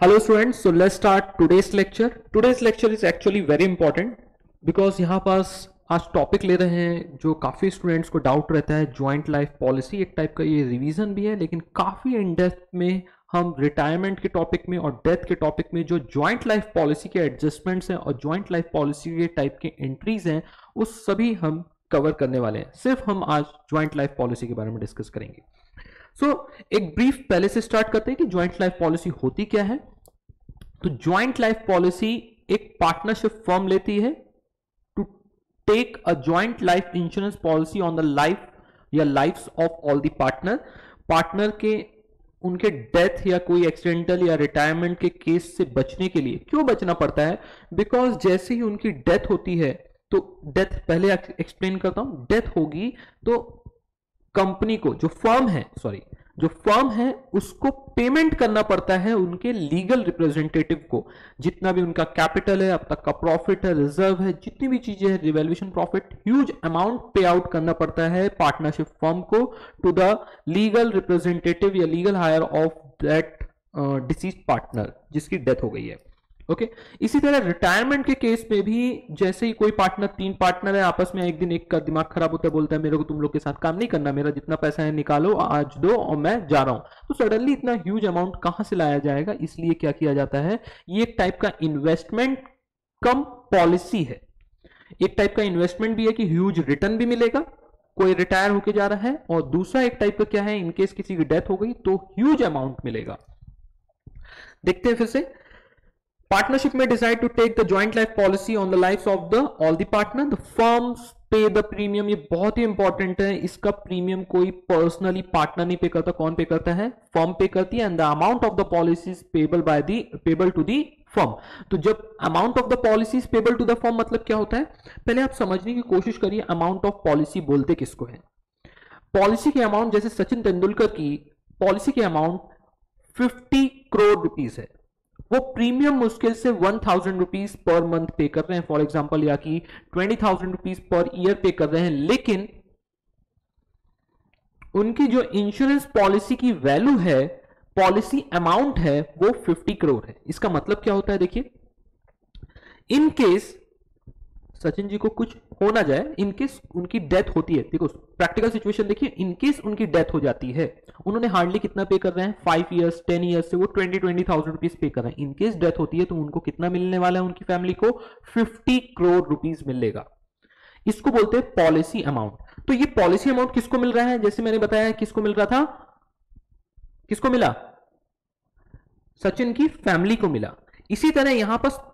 Hello students, so let's start today's lecture. Today's lecture is actually very important because यहाँ पास आज topic ले रहे हैं जो काफ़ी स्टूडेंट्स को डाउट रहता है। जॉइंट लाइफ पॉलिसी एक टाइप का ये रिवीजन भी है, लेकिन काफ़ी इन डेप्थ में हम रिटायरमेंट के टॉपिक में और डेथ के टॉपिक में जो जॉइंट लाइफ पॉलिसी के एडजस्टमेंट्स हैं और जॉइंट लाइफ पॉलिसी के टाइप के एंट्रीज हैं वो सभी हम कवर करने वाले हैं। सिर्फ हम आज जॉइंट लाइफ पॉलिसी के बारे में डिस्कस करेंगे। एक ब्रीफ पहले से स्टार्ट करते हैं कि जॉइंट लाइफ पॉलिसी होती क्या है। तो जॉइंट लाइफ पॉलिसी एक पार्टनरशिप फर्म लेती है to take a joint life insurance policy on the life या lifes of all the partner के उनके डेथ या कोई एक्सीडेंटल या रिटायरमेंट के केस से बचने के लिए। क्यों बचना पड़ता है? बिकॉज जैसे ही उनकी डेथ होती है, तो डेथ पहले एक्सप्लेन करता हूं। डेथ होगी तो कंपनी को जो फर्म है उसको पेमेंट करना पड़ता है उनके लीगल रिप्रेजेंटेटिव को। जितना भी उनका कैपिटल है, अब तक का प्रॉफिट है, रिजर्व है, जितनी भी चीजें हैं, रिवैल्यूएशन प्रॉफिट, ह्यूज अमाउंट पे आउट करना पड़ता है पार्टनरशिप फर्म को टू द लीगल रिप्रेजेंटेटिव या legal higher of that deceased partner जिसकी डेथ हो गई है। ओके इसी तरह रिटायरमेंट के केस में भी जैसे ही कोई पार्टनर, तीन पार्टनर है आपस में, एक दिन एक का दिमाग खराब होता है, बोलता है मेरे को तुम लोग के साथ काम नहीं करना, मेरा जितना पैसा है निकालो आज दो और मैं जा रहा हूं। तो सडनली इतना ह्यूज अमाउंट कहां से लाया जाएगा? इसलिए क्या किया जाता है, ये एक टाइप का इन्वेस्टमेंट कम पॉलिसी है। एक टाइप का इन्वेस्टमेंट भी है कि ह्यूज रिटर्न भी मिलेगा, कोई रिटायर होके जा रहा है, और दूसरा एक टाइप का क्या है, इनकेस किसी की डेथ हो गई तो ह्यूज अमाउंट मिलेगा। देखते हैं फिर से। Partnership may decide to take the joint life policy on the lives of all the partner. The firms pay the premium. ये बहुत ही इंपॉर्टेंट है। इसका प्रीमियम कोई पर्सनली पार्टनर नहीं पे करता। कौन पे करता है? फर्म पे करती है। And the amount of the policy is payable to the firm. तो जब amount of the policy is payable to the firm मतलब क्या होता है, पहले आप समझने की कोशिश करिए। अमाउंट ऑफ पॉलिसी बोलते किसको है? पॉलिसी के अमाउंट, जैसे सचिन तेंदुलकर की पॉलिसी के अमाउंट 50 करोड़ रुपीस है, वो प्रीमियम मुश्किल से 1000 रुपीज पर मंथ पे कर रहे हैं फॉर एग्जांपल, या कि 20,000 रुपीज पर ईयर पे कर रहे हैं, लेकिन उनकी जो इंश्योरेंस पॉलिसी की वैल्यू है, पॉलिसी अमाउंट है, वो 50 करोड़ है। इसका मतलब क्या होता है देखिए, इन केस सचिन जी को कुछ हो ना जाए, इनकेस उनकी डेथ होती है, देखो प्रैक्टिकल सिचुएशन देखिए, इनकेस उनकी डेथ हो जाती है, उन्होंने हार्डली कितना पे कर रहे हैं, 5 इयर्स 10 इयर्स से वो 20,000 रुपीज पे कर रहे हैं। इनकेस डेथ होती है तो उनको कितना मिलने वाला है, उनकी फैमिली को 50 करोड़ रुपीज मिलेगा। इसको बोलते हैं पॉलिसी अमाउंट। तो ये पॉलिसी अमाउंट किसको मिल रहा है? जैसे मैंने बताया किसको मिल रहा था, किसको मिला? सचिन की फैमिली को मिला। इसी तरह यहां पर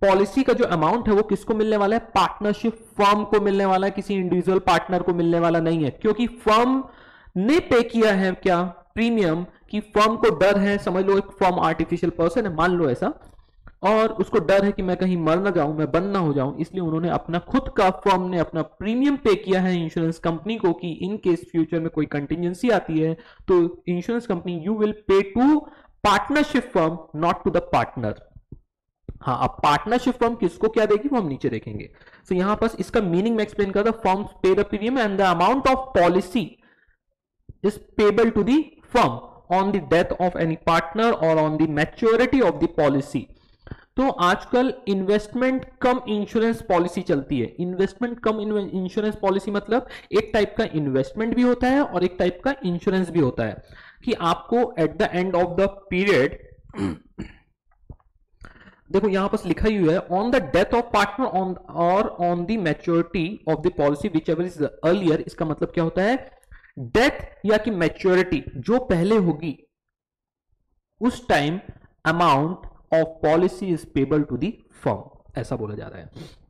पॉलिसी का जो अमाउंट है वो किसको मिलने वाला है? पार्टनरशिप फर्म को मिलने वाला है, किसी इंडिविजुअल पार्टनर को मिलने वाला नहीं है, क्योंकि फर्म ने पे किया है क्या प्रीमियम, कि फर्म को डर है, समझ लो एक फर्म आर्टिफिशियल पर्सन है, मान लो ऐसा, और उसको डर है कि मैं कहीं मर ना जाऊं, मैं बंद ना हो जाऊं, इसलिए उन्होंने अपना खुद का, फर्म ने अपना प्रीमियम पे किया है इंश्योरेंस कंपनी को कि इन केस फ्यूचर में कोई कंटिजेंसी आती है तो insurance company you will pay to partnership firm, not to the partner. हाँ, अब पार्टनरशिप फर्म किसको क्या देगी वो हम नीचे देखेंगे। सो यहां पर इसका मीनिंग मैं एक्सप्लेन करता हूं। Firms pay the premium and the amount of policy is payable to the firm on the death of any partner और on the maturity of the policy. तो आजकल इन्वेस्टमेंट कम इंश्योरेंस पॉलिसी चलती है। Investment कम insurance policy मतलब एक type का investment भी होता है और एक टाइप का इंश्योरेंस भी होता है, कि आपको at the end of the period, देखो यहां पर लिखा ही हुआ है, on the death of partner on और on the maturity of the policy whichever is earlier. इसका मतलब क्या होता है, डेथ या कि मैच्योरिटी जो पहले होगी उस time amount of policy is payable to the firm, ऐसा बोला जा रहा है।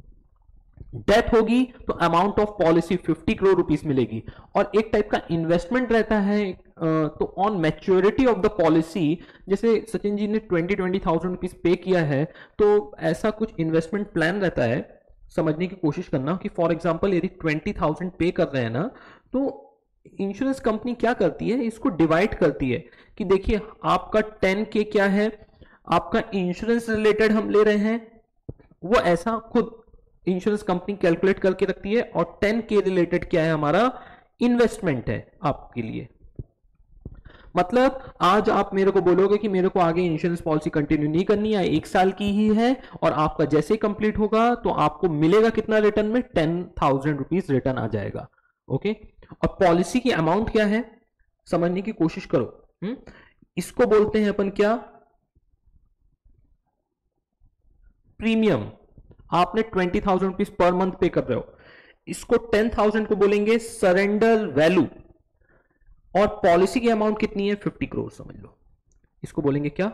डेथ होगी तो amount of policy 50 crore rupees मिलेगी, और एक टाइप का इन्वेस्टमेंट रहता है। तो on maturity of the policy, जैसे सचिन जी ने 20,000 रुपीज पे किया है, तो ऐसा कुछ इन्वेस्टमेंट प्लान रहता है। समझने की कोशिश करना कि फॉर एग्जांपल यदि 20,000 पे कर रहे हैं ना, तो इंश्योरेंस कंपनी क्या करती है, इसको डिवाइड करती है कि देखिए आपका 10K क्या है, आपका इंश्योरेंस रिलेटेड हम ले रहे हैं, वो ऐसा खुद इंश्योरेंस कंपनी कैलकुलेट करके रखती है, और 10K रिलेटेड क्या है, हमारा इन्वेस्टमेंट है आपके लिए। मतलब आज आप मेरे को बोलोगे कि मेरे को आगे इंश्योरेंस पॉलिसी कंटिन्यू नहीं करनी है, 1 साल की ही है, और आपका जैसे ही कंप्लीट होगा तो आपको मिलेगा कितना रिटर्न में, 10,000 रुपीज रिटर्न आ जाएगा। ओके, और पॉलिसी की अमाउंट क्या है समझने की कोशिश करो। इसको बोलते हैं अपन क्या, प्रीमियम। आपने 20,000 रुपीज पर मंथ पे कर रहे हो, इसको 10,000 को बोलेंगे सरेंडर वैल्यू, और पॉलिसी की अमाउंट कितनी है, 50 करोड़ समझ लो, इसको बोलेंगे क्या।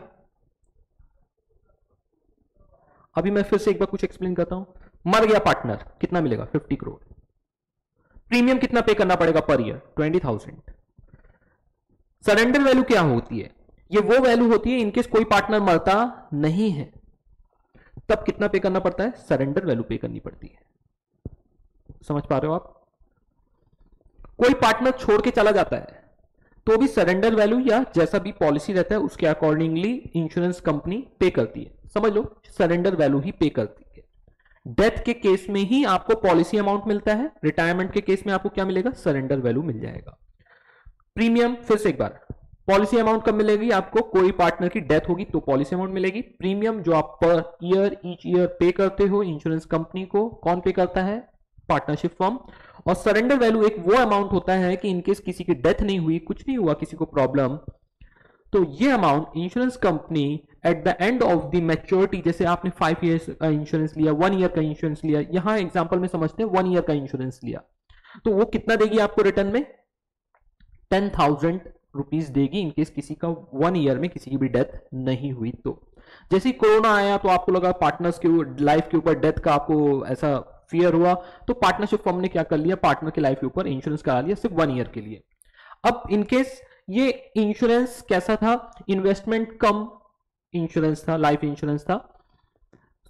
अभी मैं फिर से एक बार कुछ एक्सप्लेन करता हूं। मर गया पार्टनर, कितना मिलेगा, 50 करोड़। प्रीमियम कितना पे करना पड़ेगा पर ईयर, 20,000। सरेंडर वैल्यू क्या होती है, ये वो वैल्यू होती है इनकेस कोई पार्टनर मरता नहीं है, तब कितना पे करना पड़ता है, सरेंडर वैल्यू पे करनी पड़ती है। समझ पा रहे हो आप। कोई पार्टनर छोड़ के चला जाता है तो भी सरेंडर वैल्यू या जैसा भी पॉलिसी रहता है उसके अकॉर्डिंगली इंश्योरेंस कंपनी पे करती है। समझ लो, सरेंडर वैल्यू ही पे करती है। डेथ के केस में ही आपको पॉलिसी अमाउंट मिलता है, रिटायरमेंट के केस में आपको क्या मिलेगा, सरेंडर वैल्यू मिल जाएगा। प्रीमियम फिर से एक बार, पॉलिसी अमाउंट कब मिलेगी आपको, कोई पार्टनर की डेथ होगी तो पॉलिसी अमाउंट मिलेगी। प्रीमियम जो आप पर ईयर ईच ईयर पे करते हो इंश्योरेंस कंपनी को, कौन पे करता है, पार्टनरशिप फर्म। और सरेंडर वैल्यू एक वो अमाउंट होता है कि इनकेस किसी की डेथ नहीं हुई, कुछ नहीं हुआ, किसी को प्रॉब्लम, तो ये amount insurance company at the end of the maturity, जैसे आपने 5 ईयर्स का इंश्योरेंस लिया, 1 ईयर का इंश्योरेंस लिया, यहां एग्जांपल में समझते हैं 1 ईयर का इंश्योरेंस लिया, तो वो कितना देगी आपको रिटर्न में, 10,000 रुपीज देगी इनकेस किसी का 1 ईयर में किसी की भी डेथ नहीं हुई। तो जैसे ही कोरोना आया तो आपको लगा पार्टनर्स के लाइफ के ऊपर डेथ का आपको ऐसा फियर हुआ, तो पार्टनरशिप फर्म ने क्या कर लिया, पार्टनर की लाइफ के ऊपर इंश्योरेंस करा लिया सिर्फ 1 ईयर के लिए। अब इनकेस ये इंश्योरेंस कैसा था, इन्वेस्टमेंट कम इंश्योरेंस था, लाइफ इंश्योरेंस था,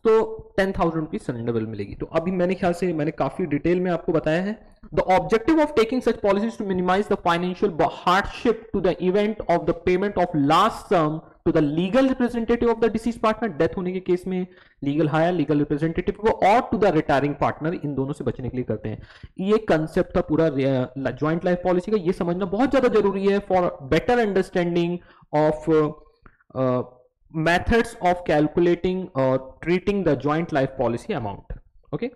तो 10,000 रुपीज सरेंडर मिलेगी। तो अभी मैंने ख्याल से मैंने काफी डिटेल में आपको बताया है। The objective of taking such policies to minimise the financial hardship to the event of the payment of last sum to the legal representative of the deceased partner, death होने के केस में legal higher legal representative को, और to the retiring partner, इन दोनों से बचने के लिए करते हैं। ये कंसेप्ट था पूरा ज्वाइंट लाइफ पॉलिसी का, ये समझना बहुत ज्यादा जरूरी है for better understanding of methods of calculating or treating the joint life policy amount. Okay,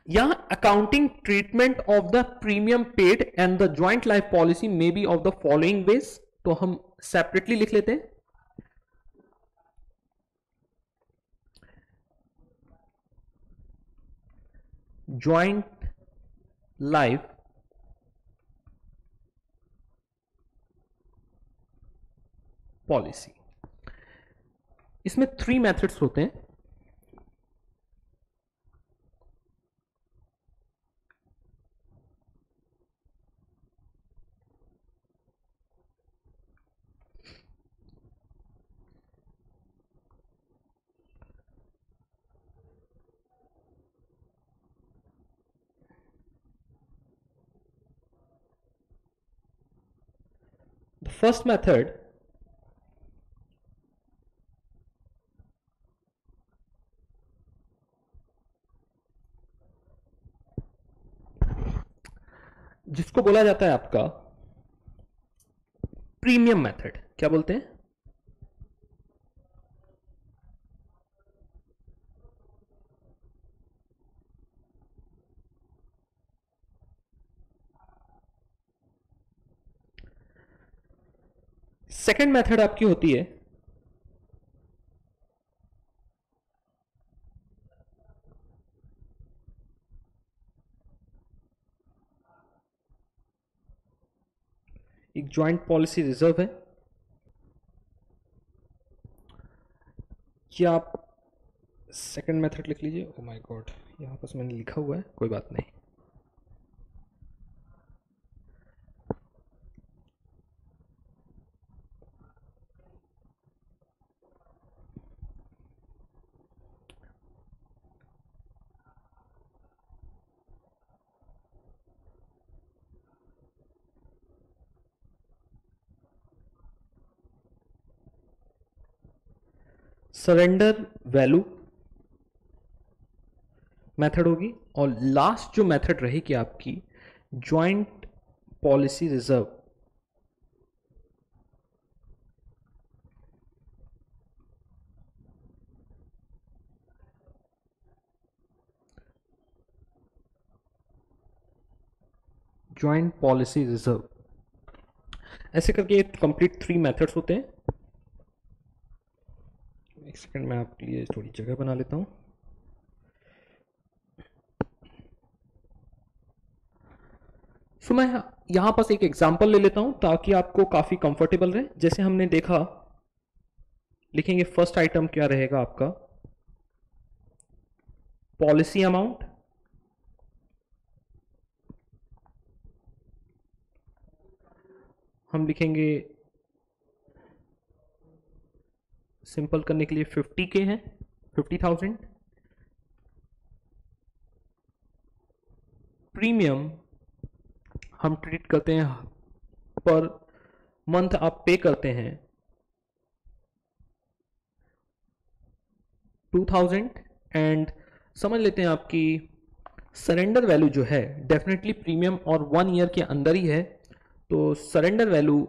yeah, accounting treatment of the premium paid and the joint life policy may be of the following ways, तो हम separately लिख लेते हैं। joint life policy, इसमें 3 methods होते हैं। The first method जिसको बोला जाता है आपका प्रीमियम मेथड, क्या बोलते हैं, सेकेंड मेथड आपकी होती है एक ज्वाइंट पॉलिसी रिजर्व है, क्या आप सेकंड मेथड लिख लीजिए। ओ माय गॉड, यहां पर मैंने लिखा हुआ है, कोई बात नहीं। सरेंडर वैल्यू मेथड होगी, और लास्ट जो मेथड रहेगी आपकी joint policy reserve, joint policy reserve, ऐसे करके कंप्लीट 3 मेथड्स होते हैं। एक सेकंड में आपके लिए थोड़ी जगह बना लेता हूँ। सो मैं यहां पास एक एग्जांपल ले लेता हूं ताकि आपको काफी कंफर्टेबल रहे। जैसे हमने देखा, लिखेंगे फर्स्ट आइटम क्या रहेगा आपका, पॉलिसी अमाउंट, हम लिखेंगे सिंपल करने के लिए 50K है, 50,000। प्रीमियम हम ट्रीट करते हैं पर मंथ आप पे करते हैं 2,000। एंड समझ लेते हैं आपकी सरेंडर वैल्यू जो है डेफिनेटली प्रीमियम और 1 ईयर के अंदर ही है। तो सरेंडर वैल्यू,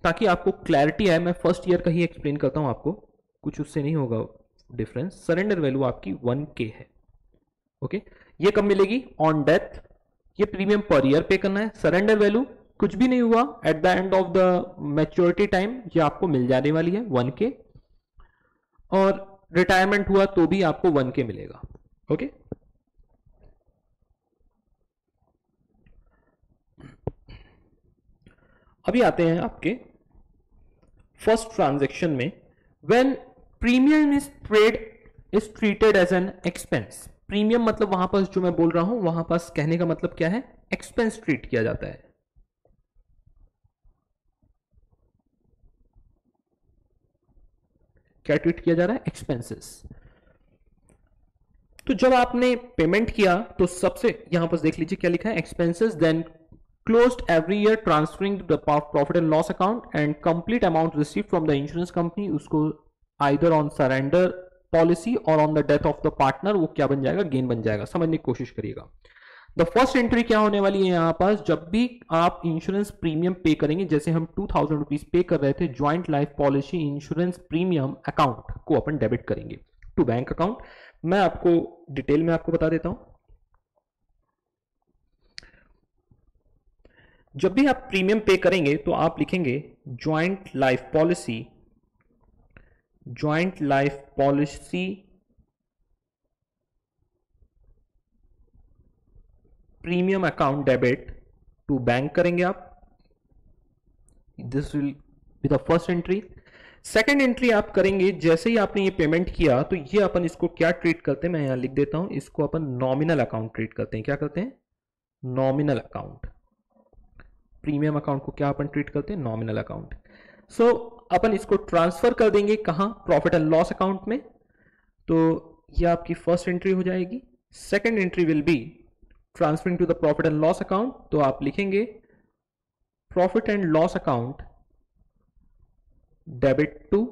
ताकि आपको क्लैरिटी आए, मैं फर्स्ट ईयर का ही एक्सप्लेन करता हूं आपको, कुछ उससे नहीं होगा डिफरेंस। सरेंडर वैल्यू आपकी 1K है। ओके, ये कब मिलेगी? On death. ये प्रीमियम पर ईयर पे करना है। सरेंडर वैल्यू कुछ भी नहीं हुआ, eight the end of the maturity time ये आपको मिल जाने वाली है 1K, और रिटायरमेंट हुआ तो भी आपको 1K मिलेगा। ओके, अभी आते हैं आपके फर्स्ट ट्रांजैक्शन में। When premium is treated as an expense. Premium मतलब वहां पर जो मैं बोल रहा हूं, वहां पर कहने का मतलब क्या है, एक्सपेंस ट्रीट किया जाता है। क्या ट्रीट किया जा रहा है? एक्सपेंसेस। तो जब आपने पेमेंट किया तो सबसे यहां पर देख लीजिए क्या लिखा है, expenses then closed every year transferring to the profit and loss account and complete amount received from the insurance company, उसको either on surrender policy or on the death of the partner वो क्या बन जाएगा? Gain बन जाएगा। समझने की कोशिश करिएगा। द फर्स्ट एंट्री क्या होने वाली है यहां पास, जब भी आप इंश्योरेंस प्रीमियम पे करेंगे, जैसे हम 2,000 रुपीज पे कर रहे थे, joint life policy insurance premium account को अपन डेबिट करेंगे टू बैंक अकाउंट। मैं आपको डिटेल में आपको बता देता हूं। जब भी आप प्रीमियम पे करेंगे तो आप लिखेंगे joint life policy, joint life policy premium account debit to bank करेंगे आप। This will be the first entry. Second entry आप करेंगे, जैसे ही आपने ये पेमेंट किया तो ये अपन इसको क्या ट्रीट करते हैं, मैं यहां लिख देता हूं, इसको अपन नॉमिनल अकाउंट ट्रीट करते हैं। क्या करते हैं? Nominal account. प्रीमियम अकाउंट को क्या अपन ट्रीट करते हैं? Nominal account. सो अपन इसको ट्रांसफर कर देंगे कहां? प्रॉफिट एंड लॉस अकाउंट में। तो ये आपकी फर्स्ट एंट्री हो जाएगी। Second entry will be transferring to the profit and loss account. तो आप लिखेंगे profit and loss account debit to,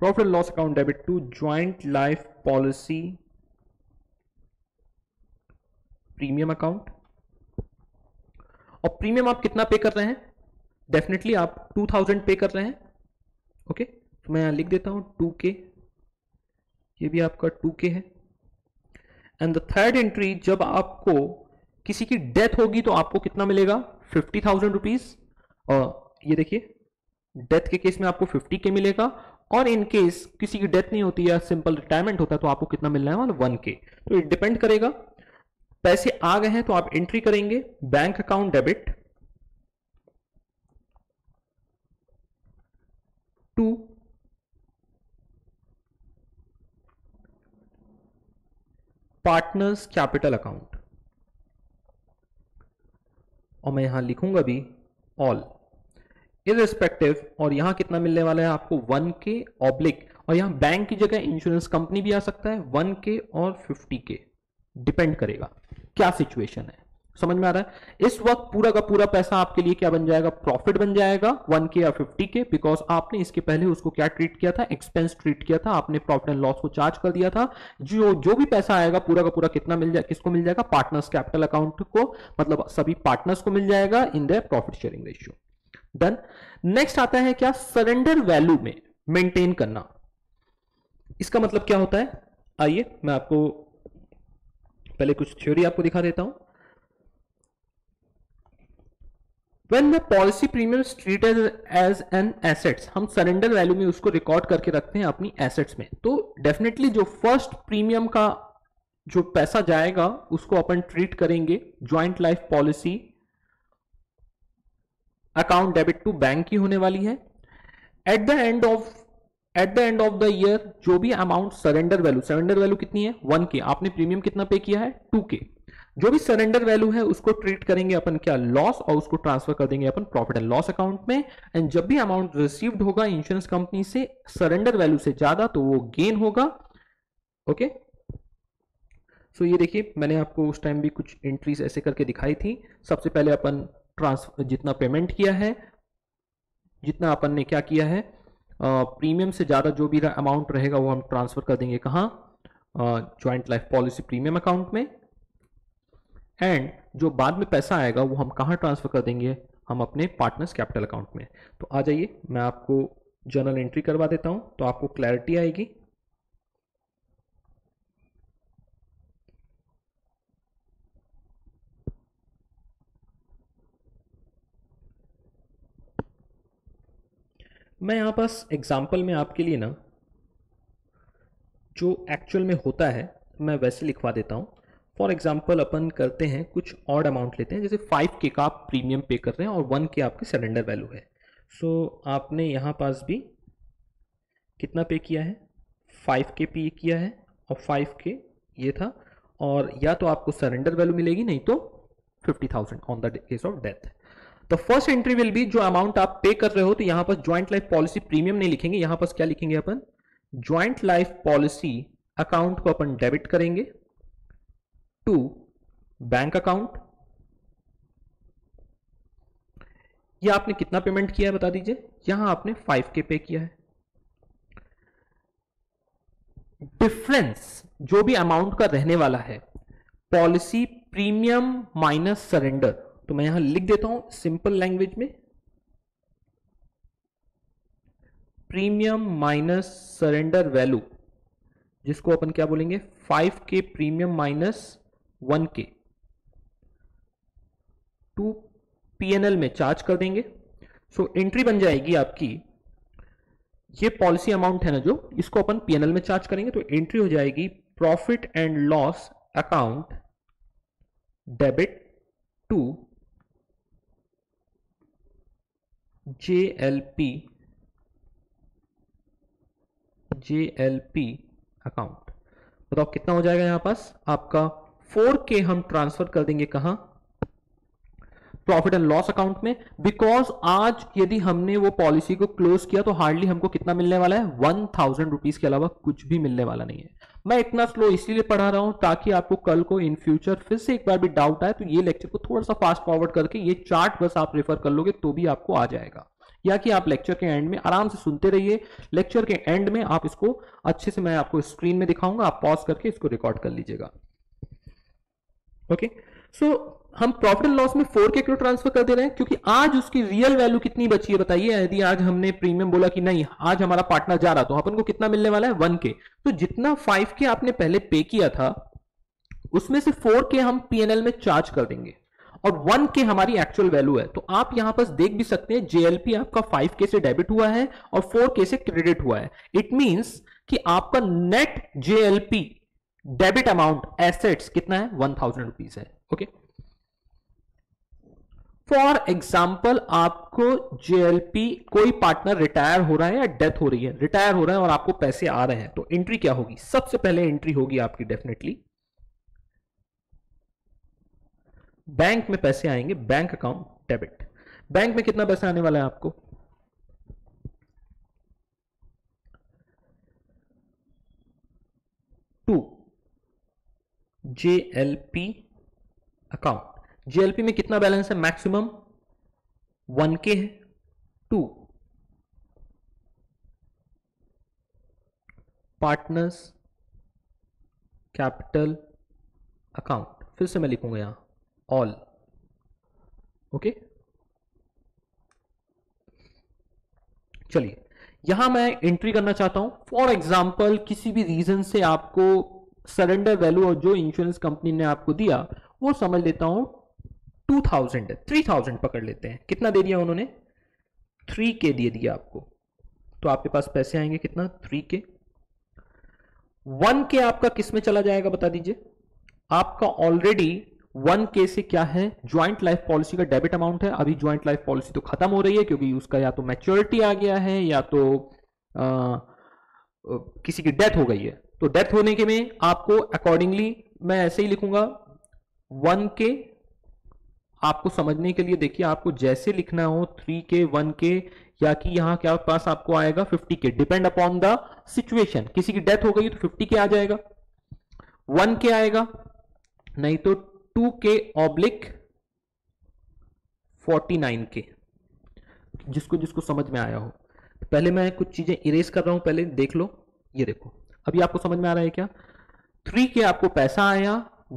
profit and loss account debit to joint life policy premium account. और प्रीमियम आप कितना पे कर रहे हैं? डेफिनेटली आप 2,000 पे कर रहे हैं। ओके, तो मैं यहां लिख देता हूं 2K, ये भी आपका 2K है। एंड द थर्ड एंट्री, जब आपको किसी की डेथ होगी तो आपको कितना मिलेगा? 50,000 रुपीज। और ये देखिए, डेथ के केस में आपको 50K मिलेगा, और इन केस किसी की डेथ नहीं होती या सिंपल रिटायरमेंट होता है तो आपको कितना मिलना है? 1K। तो ये डिपेंड करेगा। पैसे आ गए हैं तो आप एंट्री करेंगे bank account debit to partners capital account, और मैं यहां लिखूंगा भी ऑल इररिस्पेक्टिव। और यहां कितना मिलने वाला है आपको? 1K ऑब्लिक, और यहां बैंक की जगह इंश्योरेंस कंपनी भी आ सकता है, 1K और 50K, डिपेंड करेगा क्या सिचुएशन है। समझ में आ रहा है? इस वक्त पूरा का पूरा पैसा आपके लिए क्या बन जाएगा? प्रॉफिट बन जाएगा 1K या 50K, बिकॉज आपने इसके पहले उसको क्या ट्रीट किया था? एक्सपेंस ट्रीट किया था। आपने प्रॉफिट एंड लॉस को चार्ज कर दिया था। जो भी पैसा आएगा पूरा का पूरा कितना मिल जाए? किसको मिल जाएगा? पार्टनर्स कैपिटल अकाउंट को, मतलब सभी पार्टनर्स को मिल जाएगा in the profit sharing ratio. Done. Next आता है क्या? सरेंडर वैल्यू में मेंटेन करना। इसका मतलब क्या होता है? आइए मैं आपको पहले कुछ थ्योरी आपको दिखा देता हूं। When the policy premium treat as an assets, हम सरेंडर वैल्यू में उसको रिकॉर्ड करके रखते हैं अपनी एसेट्स में, तो डेफिनेटली जो फर्स्ट प्रीमियम का जो पैसा जाएगा उसको अपन ट्रीट करेंगे joint life policy account debit to bank की होने वाली है। At the end of the year जो भी अमाउंट सरेंडर वैल्यू कितनी है 1K, आपने प्रीमियम कितना पे किया है 2K, जो भी सरेंडर वैल्यू है उसको ट्रीट करेंगे अपन क्या लॉस, और उसको ट्रांसफर कर देंगे अपन प्रॉफिट एंड लॉस अकाउंट में। एंड जब भी अमाउंट रिसीव्ड होगा इंश्योरेंस कंपनी से सरेंडर वैल्यू से ज्यादा तो वो गेन होगा। ओके, सो ये देखिए मैंने आपको उस टाइम भी कुछ एंट्रीज ऐसे करके दिखाई थी। सबसे पहले अपन ट्रांसफर जितना पेमेंट किया है, जितना अपन ने क्या किया है प्रीमियम से ज्यादा जो भी अमाउंट रहेगा वो हम ट्रांसफर कर देंगे कहां joint life policy premium account में। एंड जो बाद में पैसा आएगा वो हम कहां ट्रांसफर कर देंगे, हम अपने पार्टनर्स कैपिटल अकाउंट में। तो आ जाइए मैं आपको जर्नल एंट्री करवा देता हूं तो आपको क्लैरिटी आएगी। मैं यहां पास एग्जाम्पल में आपके लिए ना जो एक्चुअल में होता है मैं वैसे लिखवा देता हूं। फॉर एग्जाम्पल अपन करते हैं कुछ ऑड अमाउंट लेते हैं, जैसे 5K का आप प्रीमियम पे कर रहे हैं और 1K आपकी सरेंडर वैल्यू है। सो आपने यहां पास भी कितना पे किया है 5K पे किया है और 5K ये था, और या तो आपको सरेंडर वैल्यू मिलेगी नहीं तो 50,000 on the case of death. तो फर्स्ट एंट्री विल बी जो अमाउंट आप पे कर रहे हो, तो यहां पर ज्वाइंट लाइफ पॉलिसी प्रीमियम नहीं लिखेंगे, यहां पर क्या लिखेंगे अपन ज्वाइंट लाइफ पॉलिसी अकाउंट को अपन डेबिट करेंगे टू बैंक अकाउंट। यह आपने कितना पेमेंट किया है बता दीजिए, यहां आपने 5K पे किया है। डिफरेंस जो भी अमाउंट का रहने वाला है पॉलिसी प्रीमियम माइनस सरेंडर, तो मैं यहां लिख देता हूं सिंपल लैंग्वेज में प्रीमियम माइनस सरेंडर वैल्यू, जिसको अपन क्या बोलेंगे 5K premium minus 1K to PNL में चार्ज कर देंगे। सो एंट्री बन जाएगी आपकी, ये पॉलिसी अमाउंट है ना जो, इसको अपन PNL में चार्ज करेंगे तो एंट्री हो जाएगी profit and loss account debit to JLP account. बताओ कितना हो जाएगा यहां पास आपका 4K हम ट्रांसफर कर देंगे कहां प्रॉफिट एंड लॉस अकाउंट में। बिकॉज आज यदि हमने वो पॉलिसी को क्लोज किया तो हार्डली हमको कितना मिलने वाला है 1000 रुपीज के अलावा कुछ भी मिलने वाला नहीं है। मैं इतना स्लो इसीलिए पढ़ा रहा हूं ताकि आपको कल को इन फ्यूचर फिर से एक बार भी डाउट आए तो ये लेक्चर को थोड़ा सा फास्ट फॉरवर्ड करके ये चार्ट बस आप रेफर कर लोगे तो भी आपको आ जाएगा, या कि आप लेक्चर के एंड में आराम से सुनते रहिए। लेक्चर के एंड में आप इसको अच्छे से मैं आपको स्क्रीन में दिखाऊंगा, आप पॉज करके इसको रिकॉर्ड कर लीजिएगा। ओके, सो हम प्रॉफिट एंड लॉस में 4K क्यों ट्रांसफर कर दे रहे हैं, क्योंकि आज उसकी रियल वैल्यू कितनी बची है बताइए। यदि आज हमने प्रीमियम बोला कि नहीं आज हमारा पार्टनर जा रहा तो अपन को कितना मिलने वाला है 1K, तो जितना 5K आपने पहले पे किया था उसमें से 4K हम PNL में चार्ज कर देंगे और 1K हमारी एक्चुअल वैल्यू है। तो आप यहां पर देख भी सकते हैं JLP आपका 5K से डेबिट हुआ है और 4K से क्रेडिट हुआ है। इट मींस कि आपका net JLP debit amount assets कितना है 1000 रुपीज है। ओके, फॉर एग्जाम्पल आपको JLP कोई पार्टनर रिटायर हो रहा है या डेथ हो रही है, रिटायर हो रहा है और आपको पैसे आ रहे हैं, तो एंट्री क्या होगी, सबसे पहले एंट्री होगी आपकी डेफिनेटली बैंक में पैसे आएंगे, बैंक अकाउंट डेबिट। बैंक में कितना पैसा आने वाला है आपको टू JLP अकाउंट। JLP में कितना बैलेंस है मैक्सिमम 1K है टू पार्टनर्स कैपिटल अकाउंट। फिर से मैं लिखूंगा यहां ऑल। ओके, चलिए यहां मैं एंट्री करना चाहता हूं। फॉर एग्जांपल किसी भी रीजन से आपको सरेंडर वैल्यू और जो इंश्योरेंस कंपनी ने आपको दिया वो समझ लेता हूं 2000 है, 3000 पकड़ लेते हैं, कितना दे दिया उन्होंने, 3K दे दिया आपको, तो आपके पास पैसे आएंगे कितना, 3K। 1K आपका किस में चला जाएगा बता दीजिए, आपका ऑलरेडी 1K से क्या है, ज्वाइंट लाइफ पॉलिसी का डेबिट अमाउंट है। अभी ज्वाइंट लाइफ पॉलिसी तो खत्म हो रही है क्योंकि उसका या तो मैच्योरिटी आ गया है या तो किसी की डेथ हो गई है, तो डेथ होने के में आपको अकॉर्डिंगली मैं ऐसे ही लिखूंगा 1K। आपको समझने के लिए देखिए, आपको जैसे लिखना हो 3K 1K, या कि यहां क्या पास आपको आएगा 50K, depend upon the situation. किसी की डेथ हो गई तो 50K आ जाएगा, 1K आएगा, नहीं तो 2K ऑब्लिक 49K, जिसको जिसको समझ में आया हो। पहले मैं कुछ चीजें इरेज कर रहा हूं, पहले देख लो। ये देखो अभी आपको समझ में आ रहा है क्या, 3K आपको पैसा आया,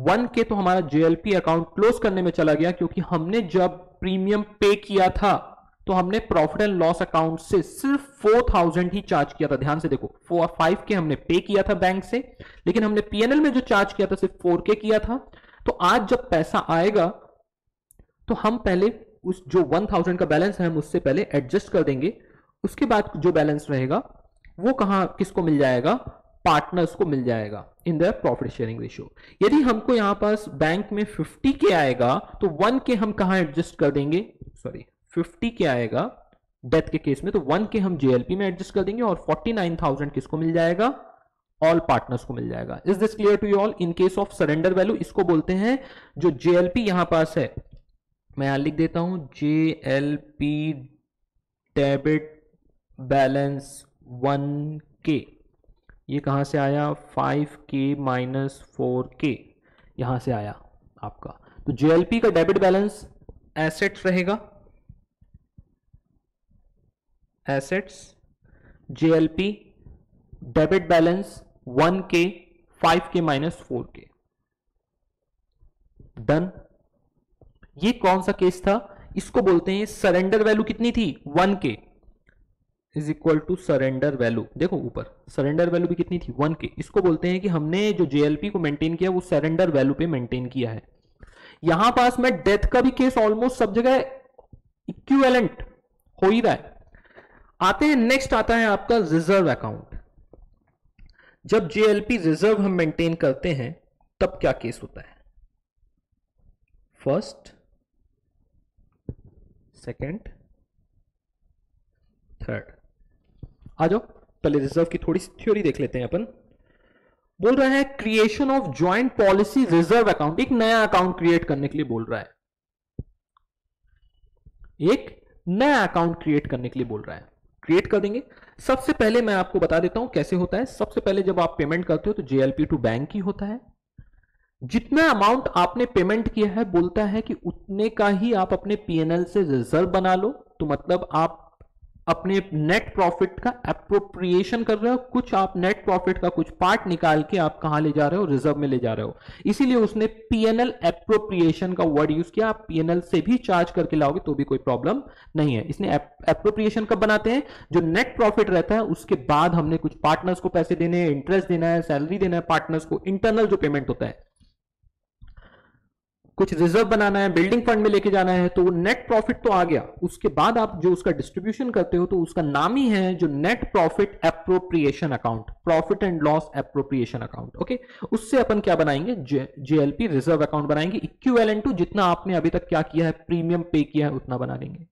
1K तो हमारा JLP अकाउंट क्लोज करने में चला गया, क्योंकि हमने जब प्रीमियम पे किया था तो हमने प्रॉफिट एंड लॉस अकाउंट से सिर्फ 4000 ही चार्ज किया था। ध्यान से देखो, 5K हमने पे किया था बैंक से, लेकिन हमने PNL में जो चार्ज किया था सिर्फ 4K किया था। तो आज जब पैसा आएगा तो हम पहले उस जो 1000 का बैलेंस है हम उससे पहले एडजस्ट कर देंगे, उसके बाद जो बैलेंस रहेगा वो कहां किसको मिल जाएगा, पार्टनर्स को मिल जाएगा in the profit sharing ratio. यदि हमको यहां पास बैंक में 50K आएगा तो 1K हम कहां एडजस्ट कर देंगे, सॉरी 50K आएगा डेथ के केस में, तो 1K हम JLP में एडजस्ट कर देंगे और 49,000 किसको मिल जाएगा, ऑल पार्टनर्स को मिल जाएगा। Is this clear to you all. In case of surrender value इसको बोलते हैं, जो JLP यहां पास है मैं यहां लिख देता हूं, JLP डेबिट बैलेंस 1K, ये कहां से आया, 5K माइनस 4K यहां से आया आपका। तो JLP का डेबिट बैलेंस एसेट्स रहेगा, assets JLP debit balance 1K 5K minus 4K, done. ये कौन सा केस था, इसको बोलते हैं सरेंडर वैल्यू कितनी थी, 1K is equal to surrender value. देखो ऊपर सरेंडर वैल्यू भी कितनी थी, 1K। इसको बोलते हैं कि हमने जो JLP को मेंटेन किया वो सरेंडर वैल्यू पे मेंटेन किया है। यहां पास में डेथ का भी केस ऑलमोस्ट सब जगह इक्विवेलेंट हो ही रहा है। आते हैं नेक्स्ट, आता है आपका रिजर्व अकाउंट। जब JLP रिजर्व हम मेंटेन करते हैं तब क्या केस होता है, फर्स्ट, सेकंड, थर्ड। आ जाओ पहले रिजर्व की थोड़ी सी थ्योरी देख लेते हैं अपन। बोल रहा है creation of joint policy reserve account, एक नया अकाउंट क्रिएट करने के लिए बोल रहा है, एक नया अकाउंट क्रिएट करने के लिए बोल रहा है। क्रिएट कर देंगे। सबसे पहले मैं आपको बता देता हूं कैसे होता है। सबसे पहले जब आप पेमेंट करते हो तो JLP टू बैंक ही होता है। जितना अमाउंट आपने पेमेंट किया है बोलता है कि उतने का ही आप अपने PNL से रिजर्व बना लो। तो मतलब आप अपने नेट प्रॉफिट का एप्रोप्रिएशन कर रहे हो, कुछ आप नेट प्रॉफिट का कुछ पार्ट निकाल के आप कहां ले जा रहे हो, रिजर्व में ले जा रहे हो। इसीलिए उसने PNL एप्रोप्रिएशन का वर्ड यूज किया। आप PNL से भी चार्ज करके लाओगे तो भी कोई प्रॉब्लम नहीं है। इसने एप्रोप्रिएशन कब बनाते हैं, जो नेट प्रॉफिट रहता है उसके बाद हमने कुछ पार्टनर्स को पैसे देने हैं, इंटरेस्ट देना है, सैलरी देना है पार्टनर्स को, इंटरनल जो पेमेंट होता है, कुछ रिजर्व बनाना है, बिल्डिंग फंड में लेके जाना है, तो नेट प्रॉफिट तो आ गया। उसके बाद आप जो उसका डिस्ट्रीब्यूशन करते हो तो उसका नाम ही है जो net profit appropriation account, profit and loss appropriation account. Okay, उससे अपन क्या बनाएंगे, JLP रिजर्व अकाउंट बनाएंगे, इक्विवेलेंट टू जितना आपने अभी तक क्या किया है, प्रीमियम पे किया है उतना बना देंगे।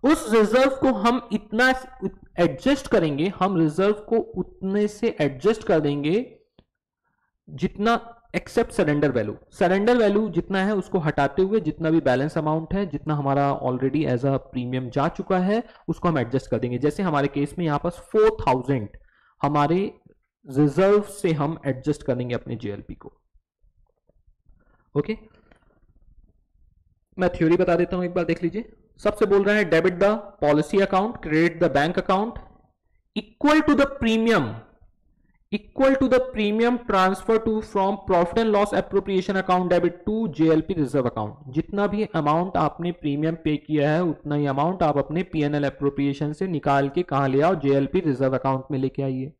उस रिजर्व को हम इतना एडजस्ट करेंगे, हम रिजर्व को उतने से एडजस्ट कर देंगे जितना except surrender value. Surrender value जितना है उसको हटाते हुए जितना भी बैलेंस अमाउंट है, जितना हमारा ऑलरेडी एज अ प्रीमियम जा चुका है, उसको हम एडजस्ट कर देंगे। जैसे हमारे केस में यहां पास 4000 हमारे रिजर्व से हम एडजस्ट करेंगे अपने JLP को। ओके, मैं थ्योरी बता देता हूं, एक बार देख लीजिए। सबसे बोल रहा है debit the policy account, credit the bank account, equal to the premium, equal to the premium transfer to from profit and loss appropriation account debit to JLP reserve account. जितना भी अमाउंट आपने प्रीमियम पे किया है उतना ही amount आप अपने PNL appropriation से निकाल के कहां ले आओ, JLP रिजर्व अकाउंट में लेके आइए।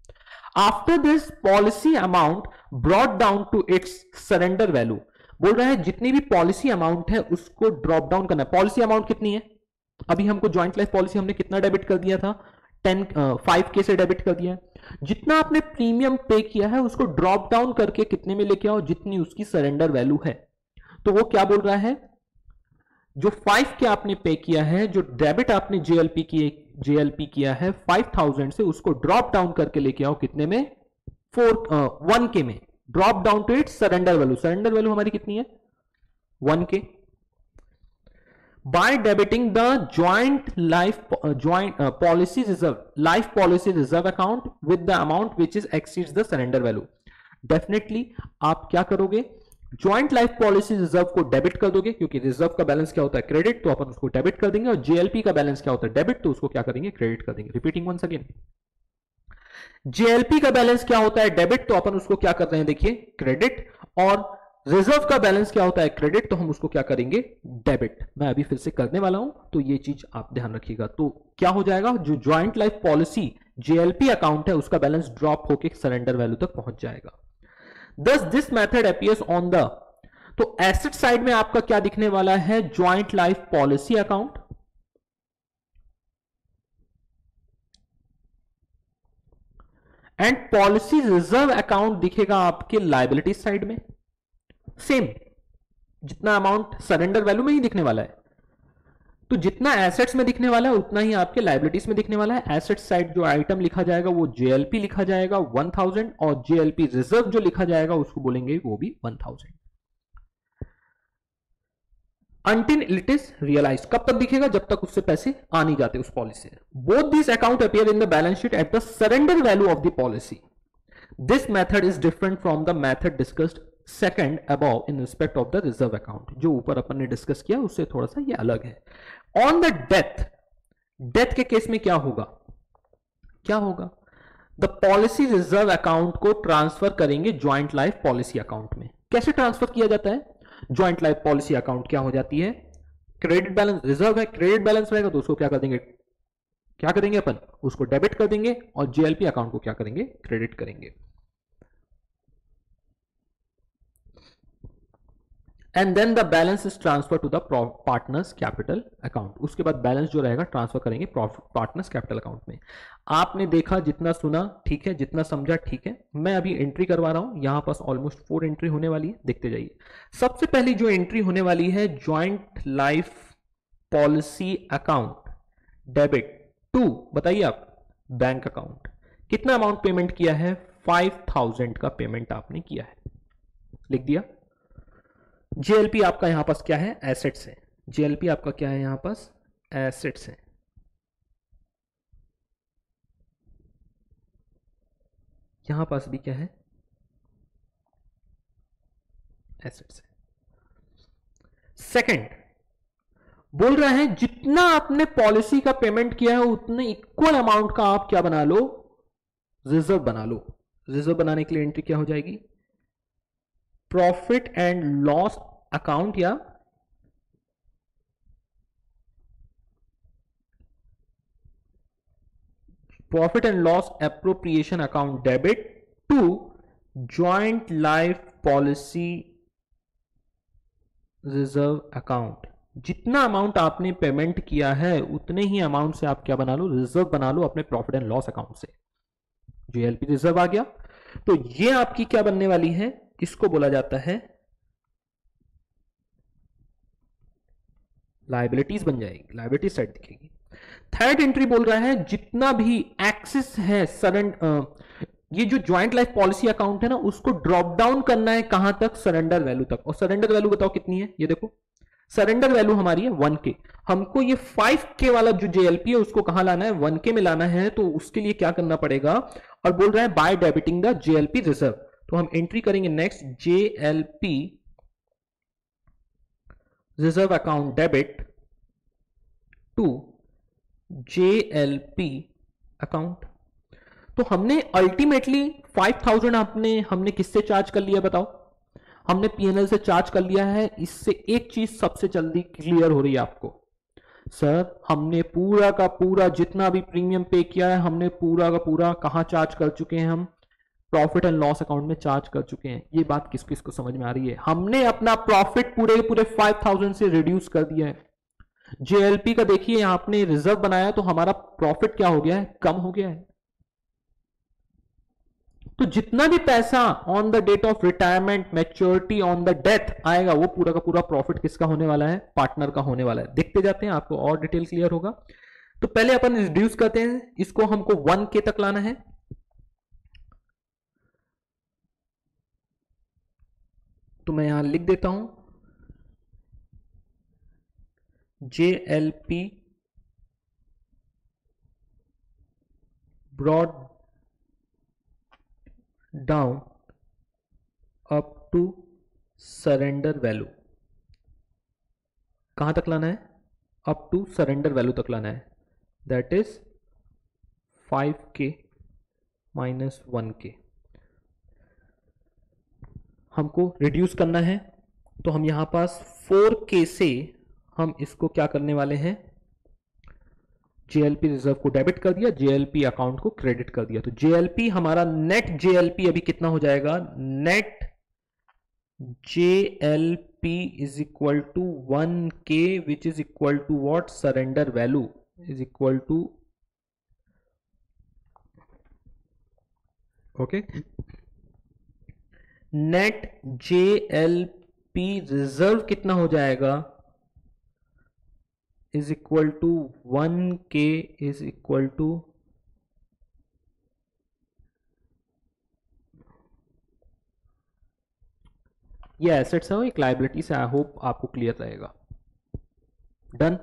After this policy amount brought down to its surrender value, बोल रहा है जितनी भी पॉलिसी अमाउंट है उसको ड्रॉप डाउन करना है। पॉलिसी अमाउंट कितनी है? अभी हमको ज्वाइंट लाइफ पॉलिसी हमने कितना डेबिट कर दिया था? 5K से डेबिट कर दिया है। जितना आपने प्रीमियम पे किया है उसको ड्रॉप डाउन करके कितने में लेके आओ? जितनी उसकी सरेंडर वैल्यू है। तो वो क्या बोल रहा है, जो 5K आपने पे किया है, जो डेबिट आपने जेएलपी किया है 5000 से, उसको ड्रॉप डाउन करके लेके आओ कितने में? 1K में। Drop down to its surrender value. Surrender value हमारी कितनी है? 1K। by debiting the joint policy reserve account with the amount which is exceeds the surrender value। Definitely आप क्या करोगे? ज्वाइंट लाइफ पॉलिसी रिजर्व को debit कर दोगे, क्योंकि रिजर्व का बैलेंस क्या होता है? क्रेडिट, तो अपन उसको डेबिट कर देंगे। और जेएलपी का बैलेंस क्या होता है? डेबिट, तो उसको क्या करेंगे? क्रेडिट कर देंगे। रिपीटिंग वंस अगेन, जेएलपी का बैलेंस क्या होता है? डेबिट, तो अपन उसको क्या कर रहे हैं? देखिए, क्रेडिट। और रिजर्व का बैलेंस क्या होता है? क्रेडिट, तो हम उसको क्या करेंगे? डेबिट। मैं अभी फिर से करने वाला हूं, तो ये चीज आप ध्यान रखिएगा। तो क्या हो जाएगा? जो joint life policy JLP account है उसका बैलेंस ड्रॉप होकर सरेंडर वैल्यू तक पहुंच जाएगा। Thus this method appears on the, तो एसेट साइड में आपका क्या दिखने वाला है? Joint life policy account. And policy reserve account दिखेगा आपके लायबिलिटी साइड में। सेम, जितना अमाउंट सरेंडर वैल्यू में ही दिखने वाला है, तो जितना एसेट्स में दिखने वाला है उतना ही आपके लायबिलिटीज में दिखने वाला है। एसेट साइड जो आइटम लिखा जाएगा वो जेएलपी लिखा जाएगा 1000, और जेएलपी रिजर्व जो लिखा जाएगा उसको बोलेंगे वो भी 1000। Until it is realized, कब तक दिखेगा? जब तक उससे पैसे आ नहीं जाते उस पॉलिसी से। Both this account appear in the balance sheet at the surrender value of the policy. This method is different from the method discussed second above in respect of the reserve account. जो ऊपर अपन ने discuss किया उससे थोड़ा सा ये अलग है। ऑन द डेथ के केस में क्या होगा? क्या होगा? द पॉलिसी रिजर्व अकाउंट को ट्रांसफर करेंगे ज्वाइंट लाइफ पॉलिसी अकाउंट में। कैसे ट्रांसफर किया जाता है? ज्वाइंट लाइफ पॉलिसी अकाउंट क्या हो जाती है? क्रेडिट बैलेंस, रिजर्व है, क्रेडिट बैलेंस रहेगा तो उसको क्या कर देंगे? क्या करेंगे अपन? उसको डेबिट कर देंगे। और जेएलपी अकाउंट को क्या करेंगे? क्रेडिट करेंगे। And then the balance is transfer to the partners capital account. उसके बाद बैलेंस जो रहेगा ट्रांसफर करेंगे पार्टनर्स कैपिटल अकाउंट में। आपने देखा, जितना सुना ठीक है, जितना समझा ठीक है। मैं अभी एंट्री करवा रहा हूं, यहां पास ऑलमोस्ट 4 एंट्री होने वाली है, देखते जाइए। सबसे पहली जो एंट्री होने वाली है, joint life policy account debit to, बताइए आप, बैंक अकाउंट। कितना अमाउंट पेमेंट किया है? 5000 का पेमेंट आपने किया है, लिख दिया। जेएलपी आपका यहां पास क्या है? एसेट्स है। जेएलपी आपका क्या है? यहां पास एसेट्स है। यहां पास भी क्या है? एसेट्स है। सेकंड बोल रहा है जितना आपने पॉलिसी का पेमेंट किया है उतने इक्वल अमाउंट का आप क्या बना लो? रिजर्व बना लो। रिजर्व बनाने के लिए एंट्री क्या हो जाएगी? प्रॉफिट एंड लॉस अकाउंट या profit and loss appropriation account debit to joint life policy reserve account. जितना अमाउंट आपने पेमेंट किया है उतने ही अमाउंट से आप क्या बना लो? रिजर्व बना लो अपने प्रॉफिट एंड लॉस अकाउंट से। जेएलपी रिजर्व आ गया, तो ये आपकी क्या बनने वाली है? इसको बोला जाता है लायबिलिटीज बन जाएगी, लायबिलिटी साइड दिखेगी। थर्ड एंट्री बोल रहा है जितना भी एक्सेस है ये जो ज्वाइंट लाइफ पॉलिसी अकाउंट है ना, उसको ड्रॉप डाउन करना है कहां तक? सरेंडर वैल्यू तक। और सरेंडर वैल्यू बताओ कितनी है? ये देखो, सरेंडर वैल्यू हमारी है 1K। हमको ये 5K वाला जो जेएलपी है उसको कहां लाना है? 1K में लाना है। तो उसके लिए क्या करना पड़ेगा? और बोल रहा है by debiting the JLP reserve. तो हम एंट्री करेंगे next, JLP reserve account debit to JLP account. तो हमने अल्टीमेटली 5000 हमने किससे चार्ज कर लिया बताओ? हमने पीएनएल से चार्ज कर लिया है। इससे एक चीज सबसे जल्दी क्लियर हो रही है आपको, सर हमने पूरा का पूरा जितना भी प्रीमियम पे किया है हमने पूरा का पूरा कहां चार्ज कर चुके हैं? हम प्रॉफिट एंड लॉस अकाउंट में चार्ज कर चुके हैं। ये बात किस किस को समझ में आ रही है? हमने अपना प्रॉफिट पूरे के पूरे 5000 से रिड्यूस कर दिया है। जेएलपी का देखिए, आपने रिजर्व बनाया तो हमारा प्रॉफिट क्या हो गया है? कम हो गया है। तो जितना भी पैसा on the date of retirement, maturity, on the death आएगा, वो पूरा का पूरा प्रॉफिट किसका होने वाला है? पार्टनर का होने वाला है। देखते जाते हैं, आपको और डिटेल क्लियर होगा। तो पहले अपन रिड्यूस करते हैं, इसको हमको 1K तक लाना है। तो मैं यहां लिख देता हूं JLP brought down up to surrender value. कहां तक लाना है? अप टू सरेंडर वैल्यू तक लाना है, that is 5K minus 1K। हमको रिड्यूस करना है, तो हम यहां पास 4K से हम इसको क्या करने वाले हैं? जेएलपी रिजर्व को डेबिट कर दिया, जेएलपी अकाउंट को क्रेडिट कर दिया। तो जेएलपी हमारा नेट जेएलपी अभी कितना हो जाएगा? Net JLP is equal to 1K which is equal to what? Surrender value is equal to, okay, net JLP reserve कितना हो जाएगा? Is equal to 1K is equal to, ये एसेट्स है, एक लायबिलिटी से। आई होप आपको clear रहेगा। Done.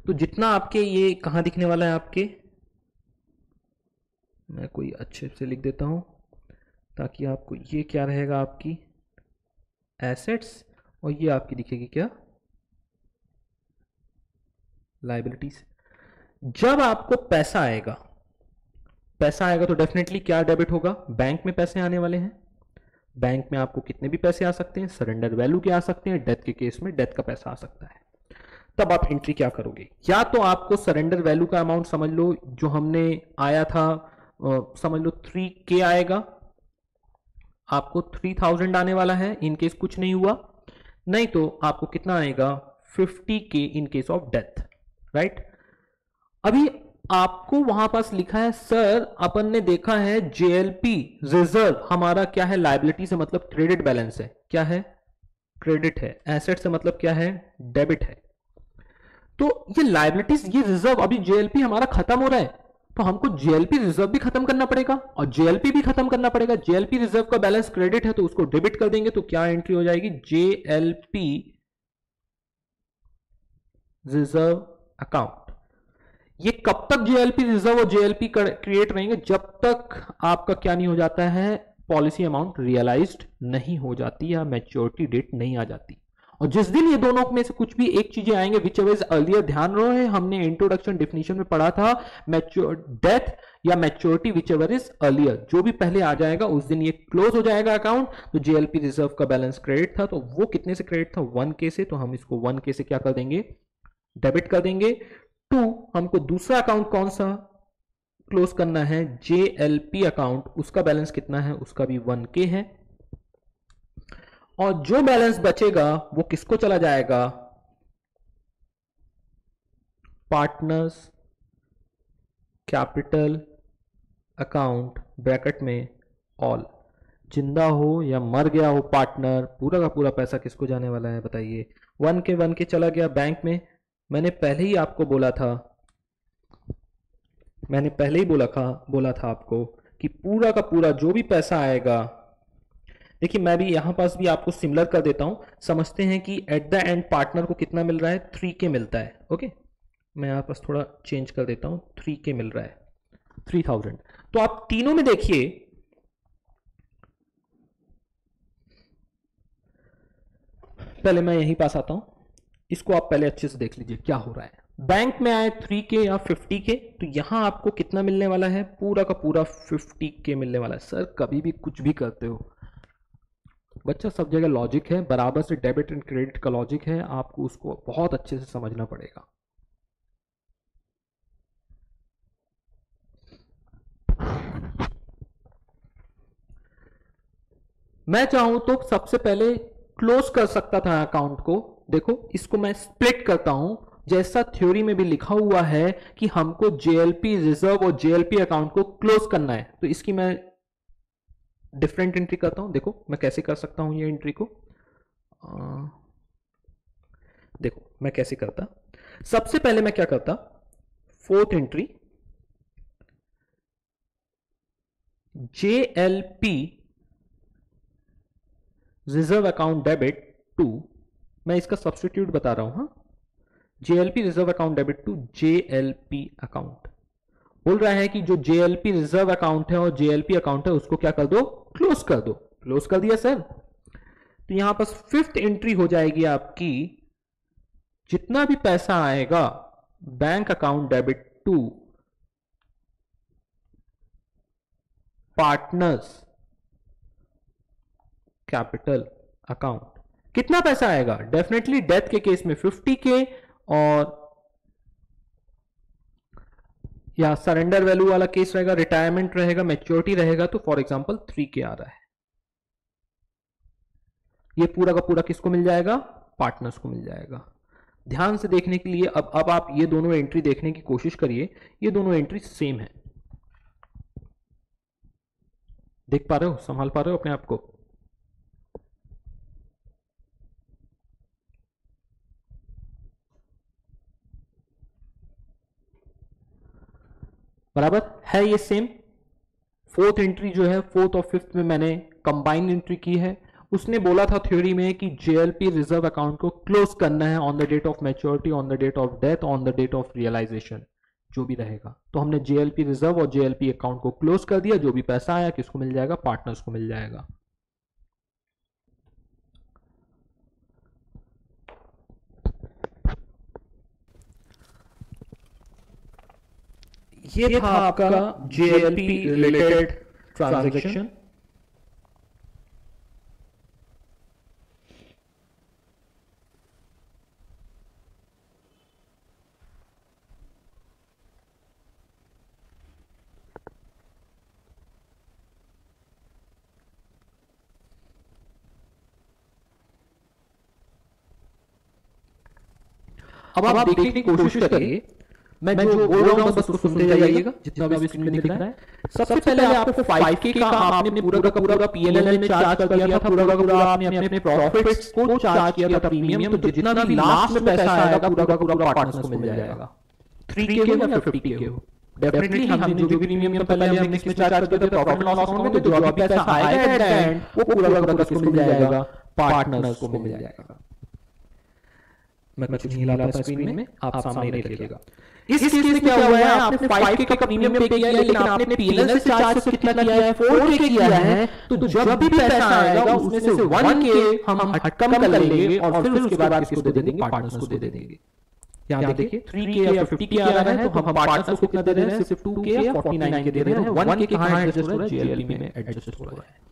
तो जितना आपके ये कहां दिखने वाला है आपके, मैं कोई अच्छे से लिख देता हूं ताकि आपको ये क्या रहेगा? आपकी एसेट्स, और ये आपकी दिखेगी क्या? लायबिलिटीज। जब आपको पैसा आएगा, पैसा आएगा तो डेफिनेटली क्या डेबिट होगा? बैंक में पैसे आने वाले हैं। बैंक में आपको कितने भी पैसे आ सकते हैं, सरेंडर वैल्यू के आ सकते हैं, डेथ के केस में डेथ का पैसा आ सकता है। तब आप एंट्री क्या करोगे? या तो आपको सरेंडर वैल्यू का अमाउंट समझ लो, जो हमने आया था, समझ लो 3K आएगा, आपको 3000 आने वाला है इन केस कुछ नहीं हुआ। नहीं तो आपको कितना आएगा? 50K in case of death, right. अभी आपको वहां पास लिखा है, सर अपन ने देखा है जेएलपी रिजर्व हमारा क्या है? लायबिलिटी से मतलब क्रेडिट बैलेंस है। क्या है? क्रेडिट है। एसेट से मतलब क्या है? डेबिट है। तो ये लायबिलिटीज, ये रिजर्व, अभी जेएलपी हमारा खत्म हो रहा है, तो हमको जेएलपी रिजर्व भी खत्म करना पड़ेगा और जेएलपी भी खत्म करना पड़ेगा। जेएलपी रिजर्व का बैलेंस क्रेडिट है तो उसको डेबिट कर देंगे, तो क्या एंट्री हो जाएगी? JLP reserve account. ये कब तक जेएलपी रिजर्व और जेएलपी क्रिएट रहेंगे? जब तक आपका क्या नहीं हो जाता है? पॉलिसी अमाउंट रियलाइज्ड नहीं हो जाती या मैच्योरिटी डेट नहीं आ जाती। और जिस दिन ये दोनों में से कुछ भी एक चीजें आएंगे, विच एवर इज अर्लियर, ध्यान रहे हमने इंट्रोडक्शन डेफिनेशन में पढ़ा था, डेथ या maturity, which ever is earlier, जो भी पहले आ जाएगा उस दिन ये क्लोज हो जाएगा अकाउंट। तो जेएलपी रिजर्व का बैलेंस क्रेडिट था, तो वो कितने से क्रेडिट था? 1K से। तो हम इसको 1K से क्या कर देंगे? डेबिट कर देंगे। टू, हमको दूसरा अकाउंट कौन सा क्लोज करना है? JLP account. उसका बैलेंस कितना है? उसका भी 1K है। और जो बैलेंस बचेगा वो किसको चला जाएगा? पार्टनर्स कैपिटल अकाउंट, ब्रैकेट में ऑल। जिंदा हो या मर गया हो पार्टनर, पूरा का पूरा पैसा किसको जाने वाला है? बताइए। 1K चला गया बैंक में। मैंने पहले ही आपको बोला था, बोला था आपको कि पूरा का पूरा जो भी पैसा आएगा, देखिए मैं भी यहां पास भी आपको सिमिलर कर देता हूं। समझते हैं कि एट द एंड पार्टनर को कितना मिल रहा है? 3K मिलता है। ओके, मैं यहां पास थोड़ा चेंज कर देता हूं, 3K मिल रहा है, 3000। तो आप तीनों में देखिए, पहले मैं यहीं पास आता हूं, इसको आप पहले अच्छे से देख लीजिए क्या हो रहा है। बैंक में आए 3K या 50K, तो यहां आपको कितना मिलने वाला है? पूरा का पूरा 50K मिलने वाला है। सर कभी भी कुछ भी करते हो बच्चा, सब जगह लॉजिक है, बराबर से डेबिट एंड क्रेडिट का लॉजिक है, आपको उसको बहुत अच्छे से समझना पड़ेगा। मैं चाहूं तो सबसे पहले क्लोज कर सकता था अकाउंट को। देखो इसको मैं स्प्लिट करता हूं, जैसा थ्योरी में भी लिखा हुआ है कि हमको जेएलपी रिजर्व और जेएलपी अकाउंट को क्लोज करना है। तो इसकी मैं डिफरेंट एंट्री करता हूं। देखो मैं कैसे कर सकता हूं ये एंट्री को। देखो मैं कैसे करता, सबसे पहले मैं क्या करता, fourth entry JLP reserve account debit to, मैं इसका सब्स्टिट्यूट बता रहा हूं। हाँ, JLP reserve account debit to JLP account. बोल रहा है कि जो जेएलपी रिजर्व अकाउंट है और जेएलपी अकाउंट है उसको क्या कर दो, क्लोज कर दो। क्लोज कर दिया सर। तो यहां पर फिफ्थ एंट्री हो जाएगी आपकी, जितना भी पैसा आएगा bank account debit to partners capital account. कितना पैसा आएगा, डेफिनेटली डेथ के केस में 50K, और या सरेंडर वैल्यू वाला केस रहेगा, रिटायरमेंट रहेगा, मैच्योरिटी रहेगा, तो फॉर एग्जांपल 3K आ रहा है। ये पूरा का पूरा किसको मिल जाएगा, पार्टनर्स को मिल जाएगा। ध्यान से देखने के लिए अब आप ये दोनों एंट्री देखने की कोशिश करिए, ये दोनों एंट्री सेम है। देख पा रहे हो, संभाल पा रहे हो अपने आप को। बराबर है ये सेम। फोर्थ एंट्री जो है, फोर्थ और फिफ्थ में मैंने कंबाइंड एंट्री की है। उसने बोला था थ्योरी में कि जेएलपी रिजर्व अकाउंट को क्लोज करना है on the date of maturity, on the date of death, on the date of realisation, जो भी रहेगा। तो हमने जेएलपी रिजर्व और जेएलपी अकाउंट को क्लोज कर दिया। जो भी पैसा आया किसको मिल जाएगा, पार्टनर्स को मिल जाएगा। ये था आपका जेएलपी रिलेटेड ट्रांजैक्शन। अब आप देखने की कोशिश करिए, मैं जो बोल रहा हूं बस उसको सुनते जाइएगा, जितना भी स्क्रीन में दिख रहा है। सबसे पहले आपको 5K का आपने पूरा का पूरा पीएनएल में चार्ज कर दिया था, पूरा का पूरा आपने अपने प्रॉफिट्स को चार्ज किया था प्रीमियम। तो जितना भी लास्ट में पैसा आएगा पूरा का पूरा पार्टनर्स को मिल जाएगा। 3K हो या 50K हो, डेफिनेटली हमने जो भी प्रीमियम पहले हमने इसमें चार्ज कर दिया था प्रॉफिट लॉस अकाउंट में, तो जो भी पैसा आएगा एट द एंड वो पूरा का पूरा किसको मिल जाएगा, पार्टनर्स को मिल जाएगा। मैं कुछ नहीं हिला रहा स्क्रीन में, आप सामने ही रखिएगा। इस केस में क्या हुआ है, आपने 5K का प्रीमियम पे किया है, लेकिन आपने पीएनएल से चार्ज कितना किया है, 4K किया है। तो जब भी पैसा आएगा उसमें से 1K हम कम कर लेंगे और फिर उसके बाद किसको दे देंगे, पार्टनर्स को दे देंगे। यहाँ देखिए 3K या 50K आ रहा है, तो हम पार्टनर्स को कितना दे रहे हैं, सिर्फ 2K या 49K दे रहे हैं। 1K कहाँ एडजस्ट हो रहा है, जेएलपी में एडजस्ट हो रहा है।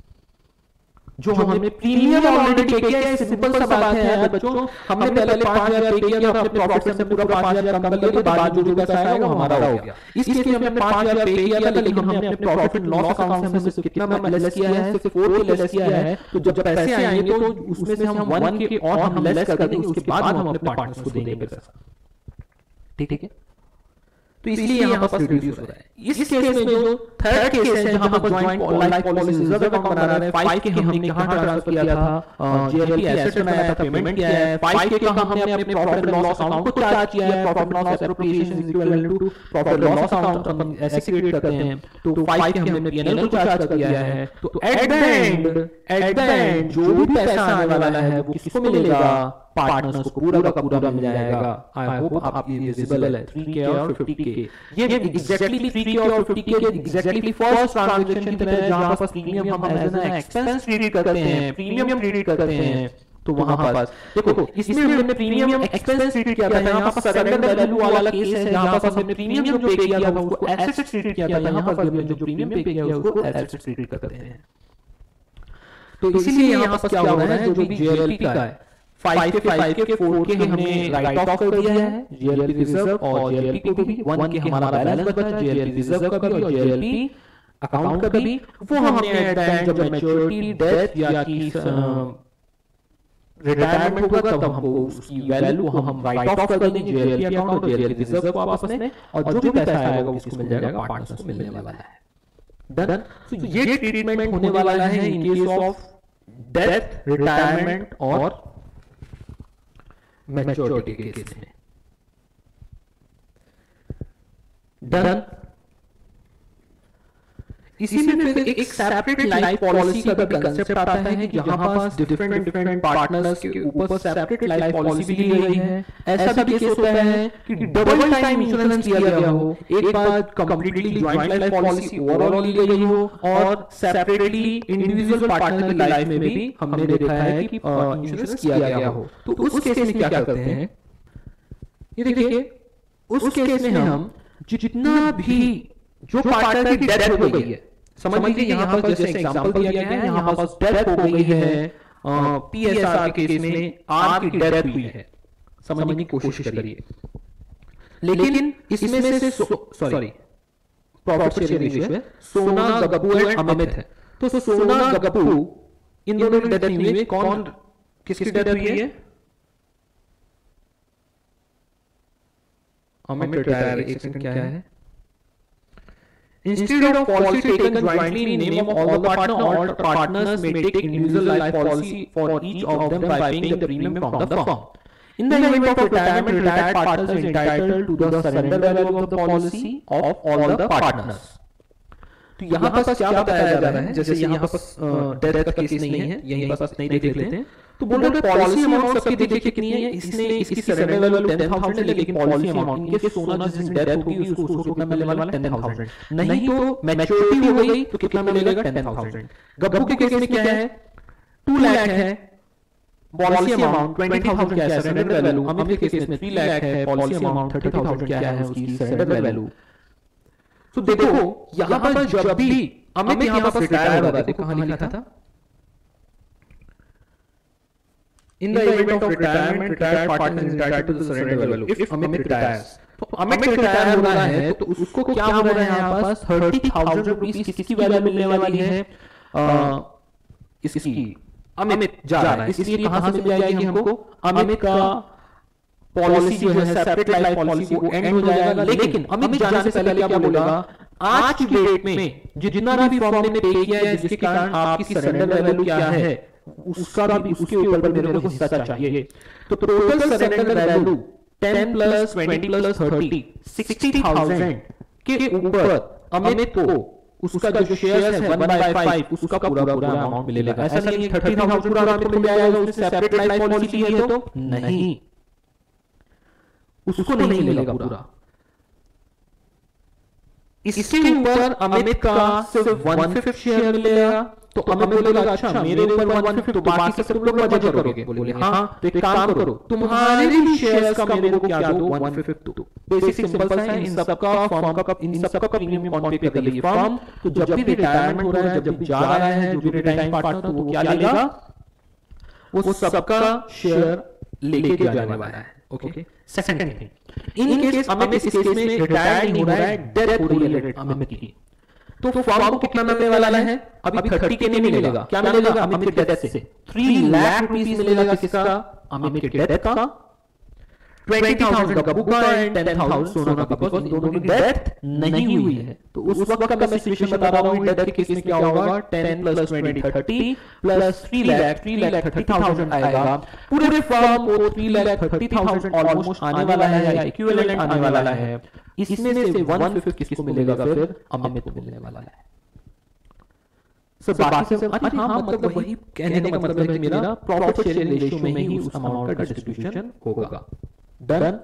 जो हमने प्रीमियम ऑलरेडी पे किया है, सिंपल सा बात है यार बच्चों। हमने पहले 5000 पे किया था, अपने प्रॉफिट से पूरा 5000 कम कर लिया, बाद जो पैसा आएगा वो हमारा हो गया। इस केस में हमने 5000 पे किया था, लेकिन हमने अपने प्रॉफिट लॉस अकाउंट से सिर्फ कितना लेस किया है, सिर्फ 4K लेस किया है। तो जब पैसे आएंगे तो उसमें से हम 1K और हम लेस कर देंगे, उसके बाद हम अपने पार्टनर्स को देंगे पैसा। ठीक है, तो इसलिए यहाँ पर रिड्यूस हो रहा है। इस केस में जो थर्ड केस है, जहां पर joint life policy reserve account बना रहा है, 5K हमने कहां ट्रांसफर किया था, जेएलपी एसेट बनाया था, पेमेंट किया है। 5K का हमने अपने प्रॉफिट एंड लॉस अकाउंट को चार्ज किया है। Profit loss appropriation is equivalent to profit loss account, हम ऐसे क्रिएट करते हैं। तो 5K हमने पीएनएल को चार्ज कर दिया है। तो एट द एंड जो भी पैसा आने वाला है वो किसको मिलेगा, पार्टनर्स को पूरा का पूरा मिल जाएगा। आई होप आप ये विजिबल है। 3K और 50K, ये एग्जैक्टली 3K और 50K एग्जैक्टली फर्स्ट ट्रांजैक्शन की तरह है, जहां पर प्रीमियम हम एज एन एक्सपेंस ट्रीट करते हैं, प्रीमियम ट्रीट करते हैं। तो वहां पर देखो, इसमें हमने प्रीमियम एक्सपेंस ट्रीट किया था। यहाँ पर सरेंडर वैल्यू वाला केस है, जहां पर हमने प्रीमियम जो पे किया था उसको एसेट ट्रीट किया था। यहाँ पर जो प्रीमियम पे किया उसको एसेट ट्रीट करते हैं। तो इसीलिए यहाँ पर क्या हो रहा है, जो भी जेएलपी का है 5K 4K हमने राइट ऑफ कर दिया है, जेएलपी रिजर्व और जेएलपी को भी। 1K हमारा बैलेंस बचा, जेएलपी रिजर्व का भी और जेएलपी अकाउंट का भी वो हमने एट द एंड जब मैच्योरिटी, डेथ या कि रिटायरमेंट होगा तब हमको उसकी वैल्यू हम राइट ऑफ कर देंगे जेएलपी अकाउंट और जेएलपी रिजर्व को आपस में, और जो भी पैसा आएगा उसको मिल जाएगा, पार्टनर्स को मिलने वाला है। डन। तो ये ट्रीटमेंट होने वाला है इन केस ऑफ डेथ, रिटायरमेंट और मैच्योरिटी के केस में। डन। इसी में फिर एक सेपरेट लाइफ पॉलिसी का भी कंसेप्ट आता है कि यहाँ पास डिफरेंट पार्टनर्स के ऊपर सेपरेट लाइफ पॉलिसी भी ली गई है। ऐसा भी केस होता है कि डबल टाइम इंश्योरेंस किया गया हो, एक बार completely joint life policy overall ली गई हो और सेपरेटली इंडिविजुअल पार्टनर की लाइफ में भी हमने देखा है कि इंश्योरेंस किया गया हो। तो उस केस में क्या करते हैं, ये देखिए, उस केस में हम जितना भी जो पार्टनर की डेथ हो गई है, समझ लीजिए यहाँ पर जैसे एग्जांपल दिया गया है, यहाँ पर डेथ हो गई है पीएसआर के केस में, आर की डेथ हुई है, समझने की कोशिश करिए। लेकिन इसमें से सॉरी प्रॉफिट शेयरिंग रेशियो है, सोना गप्पू एंड अमित है। तो सोना गप्पू इन दोनों की डेथ हुई है, कौन किसकी डेथ हुई है? अमित रिटायर, एक सेकंड क्या है? Instead of policy taken jointly in name of all the partners may take individual life policy for each of them by paying the premium from the firm. In the event of retirement, retired partners are entitled to the surrender value of the policy of all the partners. तो यहाँ पर क्या बताया जा रहा है, जैसे यहाँ पर डेथ का केस नहीं है, यहीं पर नहीं देख लेते हैं, तो बोल रहे हैं पॉलिसी अमाउंट सबकी देखिए कितनी है, इसने इसकी सरेंडर वैल्यू 10,000 है, लेकिन पॉलिसी अमाउंट इनके सोना जिस दिन डेथ होगी उसको कितना मिलने वाला है? 10,000। नहीं तो मैच्योरिटी हो गई तो कितना मिलेगा? 10,000। गप्पू के केस में क्या है? 2 लाख है पॉलिसी अमाउंट, 20,000 क्या है सरेंडर वैल्यू। अमित के केस में 3 लाख है पॉलिसी अमाउंट, 30,000 क्या है उसकी सरेंडर वैल्यू। तो देखो यहां पर जब भी अमित यहां पर रिटायर होगा, देखो कहां लिखा था, in the event of retirement retired partner is entitled to the surrender value if Amit retires। तो अमित रिटायर हो रहा है तो उसको क्या हो रहा है यहाँ पास? 30,000 रुपीस किसकी वैल्यू मिलने वाली है? इसकी अमित जा रहा है, इसलिए कहां से मिल जाएगी हमको? अमित का पॉलिसी जो है सेपरेट लाइफ पॉलिसी वो एंड हो जाएगा। लेकिन अमित जाने से पहले क्या बोलेगा? आज की डेट में जितना भी फर्म ने पे किया है जिसके कारण आपकी सरेंडर वैल्यू क्या है उसका भी उसके ऊपर मेरे को हिस्सा चाहिए। तो total surrender value 10 plus 20 plus 30 60,000 के ऊपर अमित को उसका जो शेयर है 1/5 उसका पूरा अमाउंट मिलेगा। ऐसा नहीं है 30,000 पूरा अमित को मिल जाएगा, उससे सेपरेट लाइफ पॉलिसी है तो नहीं, उसको नहीं मिलेगा पूरा। इसके ऊपर अमित का सिर्फ 1/5 शेयर मिलेगा। तो अमित बोलेगा अच्छा मेरे ऊपर 1/5 तो बाकी सब लोग मजा करोगे? बोले हाँ, तो एक काम करो तुम्हारे भी शेयर्स का मेरे को क्या दो? 1/5 दो। बेसिक सिंपल सा है, इन सबका फर्म का इन सबका प्रीमियम कौन पे कर रही है? फर्म। तो जब भी रिटायरमेंट हो रहा है, जब भी जा रहा है जो भी रिटायरिंग पार्टनर, तो वो क्या लेगा? वो सबका शेयर लेके जाने वाला है। Okay. Second thing, in case Amit इस केस में रिटायर नहीं हो रहा है, डेथ हो रही है अमित की, तो फर्म को कितना मिलने वाला है? अभी 30 के नहीं मिलेगा, क्या मिलेगा? अमित के डेथ से 3 लाख रुपीस मिलेगा। किसका? अमित के डेथ का। 20,000 गप्पू का एंड 10,000 सोना का, बिकॉज़ इन दोनों की डेथ नहीं हुई है। तो उस वक्त का मैं सिचुएशन बता रहा हूं, डेथ के केस में क्या होगा? 10 प्लस 20 30 प्लस 3 लाख 30,000 आएगा। पूरे फर्म को 3,30,000 ऑलमोस्ट आने वाला है या इक्विवेलेंट आने वाला है। इसमें से 1/5 किसको मिलेगा? फिर अमित को मिलने वाला है। सर बाकी सब अरे हाँ, मतलब वही कहने का मतलब है कि मेरा प्रॉफिट शेयरिंग रेशियो में ही उस अमाउंट का डिस्ट्रीब्यूशन होगा। डन।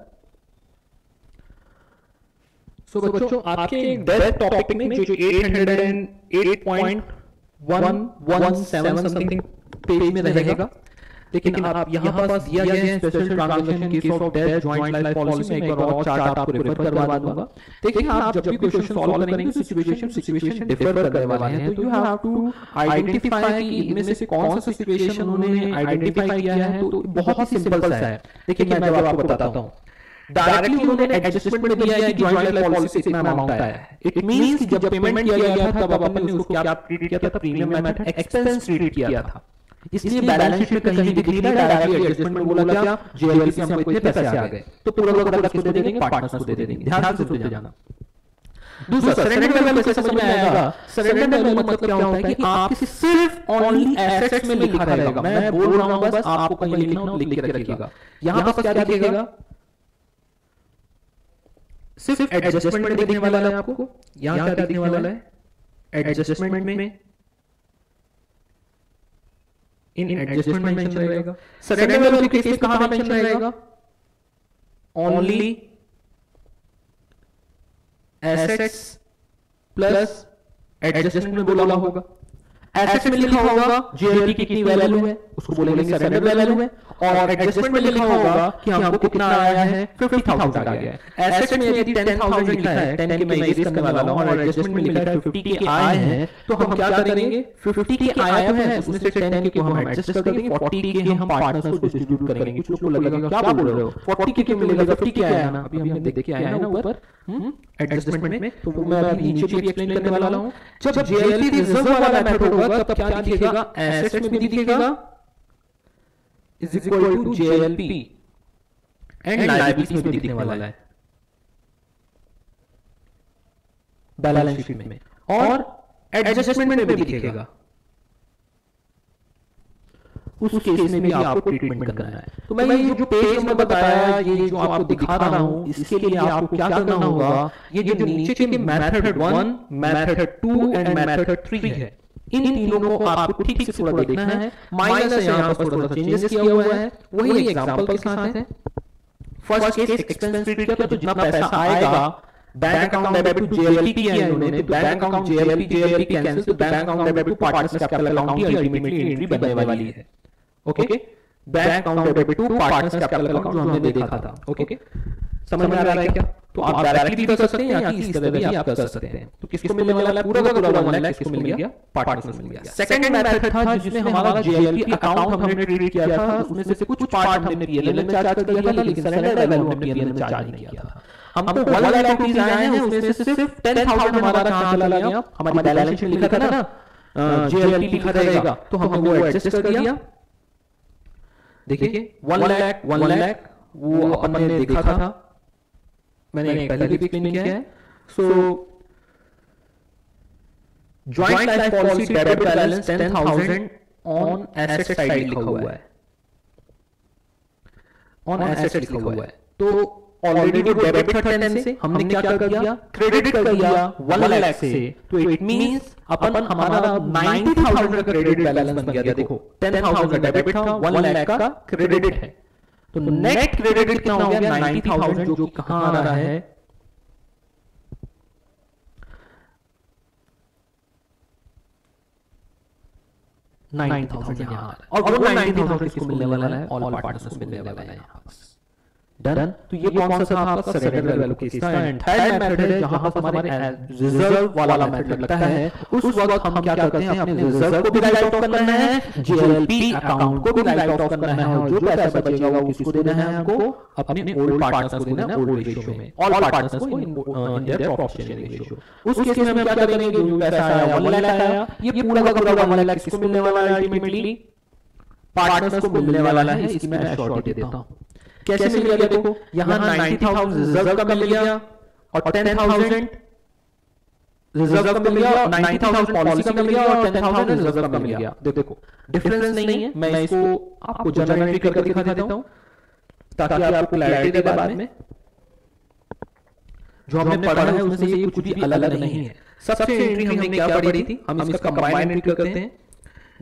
सो बच्चों आपके डेथ टॉपिक में जो 808.117 समथिंग पेज में रहेगा, लेकिन आप यहाँ पास दिया गया है special transaction case of death joint life policy में एक और चार्ट आपको रेफर करवा दूंगा। देखिए आप जब भी क्वेश्चन सॉल्व करेंगे तो सिचुएशन डिफर करने वाले हैं, तो यू हैव टू आइडेंटिफाई कि इनमें से कौन सा सिचुएशन उन्होंने आइडेंटिफाई किया है। तो बहुत ही सिंपल सा है। देखिए मैं आपको बताता हूँ, डायरेक्टली उन्होंने एडजस्टमेंट में दिया है कि जॉइंट लाइफ पॉलिसी से इतना अमाउंट आया है। इट मींस कि जब पेमेंट किया गया था तब अपन ने उसको क्या ट्रीट किया था, प्रीमियम मेथड एक्सपेंस ट्रीट किया था। इसलिए बैलेंस शीट में कहीं भी दिख नहीं रहा, डायरेक्टली एडजस्टमेंट में बोला क्या, जेएलपी से हमको इतने पैसे आ गए, तो पूरा प्रोडक्ट किसको दे देंगे, पार्टनर्स को दे देंगे। ध्यान से सुनते जाना। दूसरा, सरेंडर वैल्यू कैसे समझ में आएगा? सरेंडर वैल्यू मतलब क्या होता है कि आपके सिर्फ ओनली एसेट्स में लिखा रहेगा। मैं बोल रहा हूं, बस आपको कहीं लिखना हो लिख के रखिएगा। यहां पर क्या दिखेगा, सिर्फ एडजस्टमेंट में दिखने वाला है आपको। यहां क्या दिखने वाला है, एडजस्टमेंट में इन एडजस्टमेंट में मेंशन रहेगा। सरेंडर वैल्यू के केस कहां मेंशन रहेगा, ओनली एसेट्स प्लस एडजस्टमेंट में बोला होगा। एसेट्स में लिखा होगा जेएलपी की कितनी वैल्यू है, उसको बोलेंगे सरेंडर वैल्यू है। और एडजस्टमेंट में लिखा होगा कि हमको कितना आया है, 50,000 आ गया है। एसेट्स में यदि 10,000 लिखा है, 10 के मैं इरेज करने वाला हूं, और एडजस्टमेंट में लिखा है 50 के आए हैं, तो हम क्या करेंगे, 50 के आया तो है, उसमें से 10 के को हम एडजस्ट कर देंगे, 40 के हम पार्टनर्स को डिस्ट्रीब्यूट करेंगे। कुछ लोग को लगेगा क्या बोल रहे हो, 40 के क्यों मिलेगा, 50 के आया ना, अभी हमने देख के आया ना ऊपर एडजस्टमेंट में। तो मैं अभी नीचे भी एक्सप्लेन करने वाला हूं। जब जेएलपी रिजर्व वाला मेथड होगा तब क्या दिखेगा, एसेट्स में भी दिखेगा is equal to JLP and liabilities में दिखने वाला है बैलेंस शीट में, और एडजस्टमेंट में भी दिखेगा। उस केस में भी आपको ट्रीटमेंट करना है। तो मैं ये जो पेज में बताया, ये जो आपको दिखा रहा हूं, इसके लिए आपको क्या करना होगा, ये जो नीचे के मेथड 1, मेथड 2 एंड मेथड 3 है, इन तीनों को आपको ठीक से थोड़ा देखना है। माइनस यहां पर थोड़ा सा चेंजेस किया हुआ है, वही एग्जांपल के साथ है। फर्स्ट केस एक्सपेंस ट्रीट किया, तो जितना पैसा आएगा bank account debit to JLP किया है इन्होंने, तो बैंक अकाउंट जेएलपी कैंसिल, तो bank account debit to partners capital account की अल्टीमेटली एंट्री बनने वाली है। Okay, bank account debit to partners capital account जो हमने देखा था। ओके, समझ में आ रहा है क्या? तो आप डायरेक्टली भी कर सकते हैं या कि इस तरह भी आप कर सकते हैं। तो किसको मिलने वाला है, पूरा का पूरा 1 लाख किसको मिल गया, पार्टनर्स को मिल गया। सेकंड मेथड था जिसमें हमारा जेएलपी अकाउंट हमने ट्रीट किया था, उसमें से कुछ पार्ट हमने पीएनएल में चार्ज कर दिया था, लेकिन सरेंडर वैल्यू हमने पीएनएल में चार्ज नहीं किया था। हमको 1 लाख रुपीस आए हैं, उसमें से सिर्फ 10,000 हमारा कहां चला गया, हमारी बैलेंस शीट में लिखा था ना जेएलपी लिखा रहेगा, तो हमने वो एडजस्ट कर दिया। देखिए 1 लाख वो अपन ने देखा था, मैंने पहले भी एक्सप्लेन किया है। So joint life policy debit balance 10,000 on asset side लिखा हुआ है, ऑन एसेट लिखा हुआ है। तो ऑलरेडी वो डेबिट था 10 से, हमने क्या कर दिया, क्रेडिट कर दिया 1 लाख से। तो इट मींस अपन हमारा 90,000 का क्रेडिट बैलेंस बन गया। देखो 10,000 का डेबिट था, 1 लाख का क्रेडिट है, तो नेट क्रेडिट कितना हो गया, 90,000, जो कहां आ रहा है, $90,000 यहां आ रहा है। और वो 90,000 किसको मिलने वाला है, ऑल पार्टनर्स को मिलने वाला है यहां पर। डन। तो ये कौन सा था आपका सरेंडर वैल्यू केस का। एंड थर्ड मेथड है जहां पर हमारे रिजर्व वाला मेथड लगता है। उस वक्त हम क्या करते हैं, अपने रिजर्व को भी राइट ऑफ करना है, जेएलपी अकाउंट को भी राइट ऑफ करना है, और जो पैसा बचेगा वो किसको देना है, हमको अपने ओल्ड पार्टनर्स को देना है, ओल्ड रेशियो में, ऑल पार्टनर्स को in their profit sharing ratio. उस केस में हम क्या करेंगे, जो पैसा आया 1 लाख आया, ये पूरा का पूरा 1 लाख किसको मिलने वाला है, अल्टीमेटली पार्टनर्स को मिलने वाला है। इसकी मैं श्योरिटी देता हूं। कैसे मिल गया, देखो यहां 90,000 रिजर्व का मिल गया और 10,000 रिजर्व का मिल गया, और 90,000 पॉलिसी का मिल गया और 10,000 रिजर्व का मिल गया। देखो डिफरेंस नहीं है, मैं इसको आपको जनरल एंट्री करके दिखा देता हूं ताकि आपको क्लैरिटी दे बाद में। जो हमने पढ़ा है उसमें से ये कुछ भी अलग नहीं है। सबसे एंट्री हमने क्या पढ़ी थी, हम इसका कंबाइंड एंट्री करते हैं।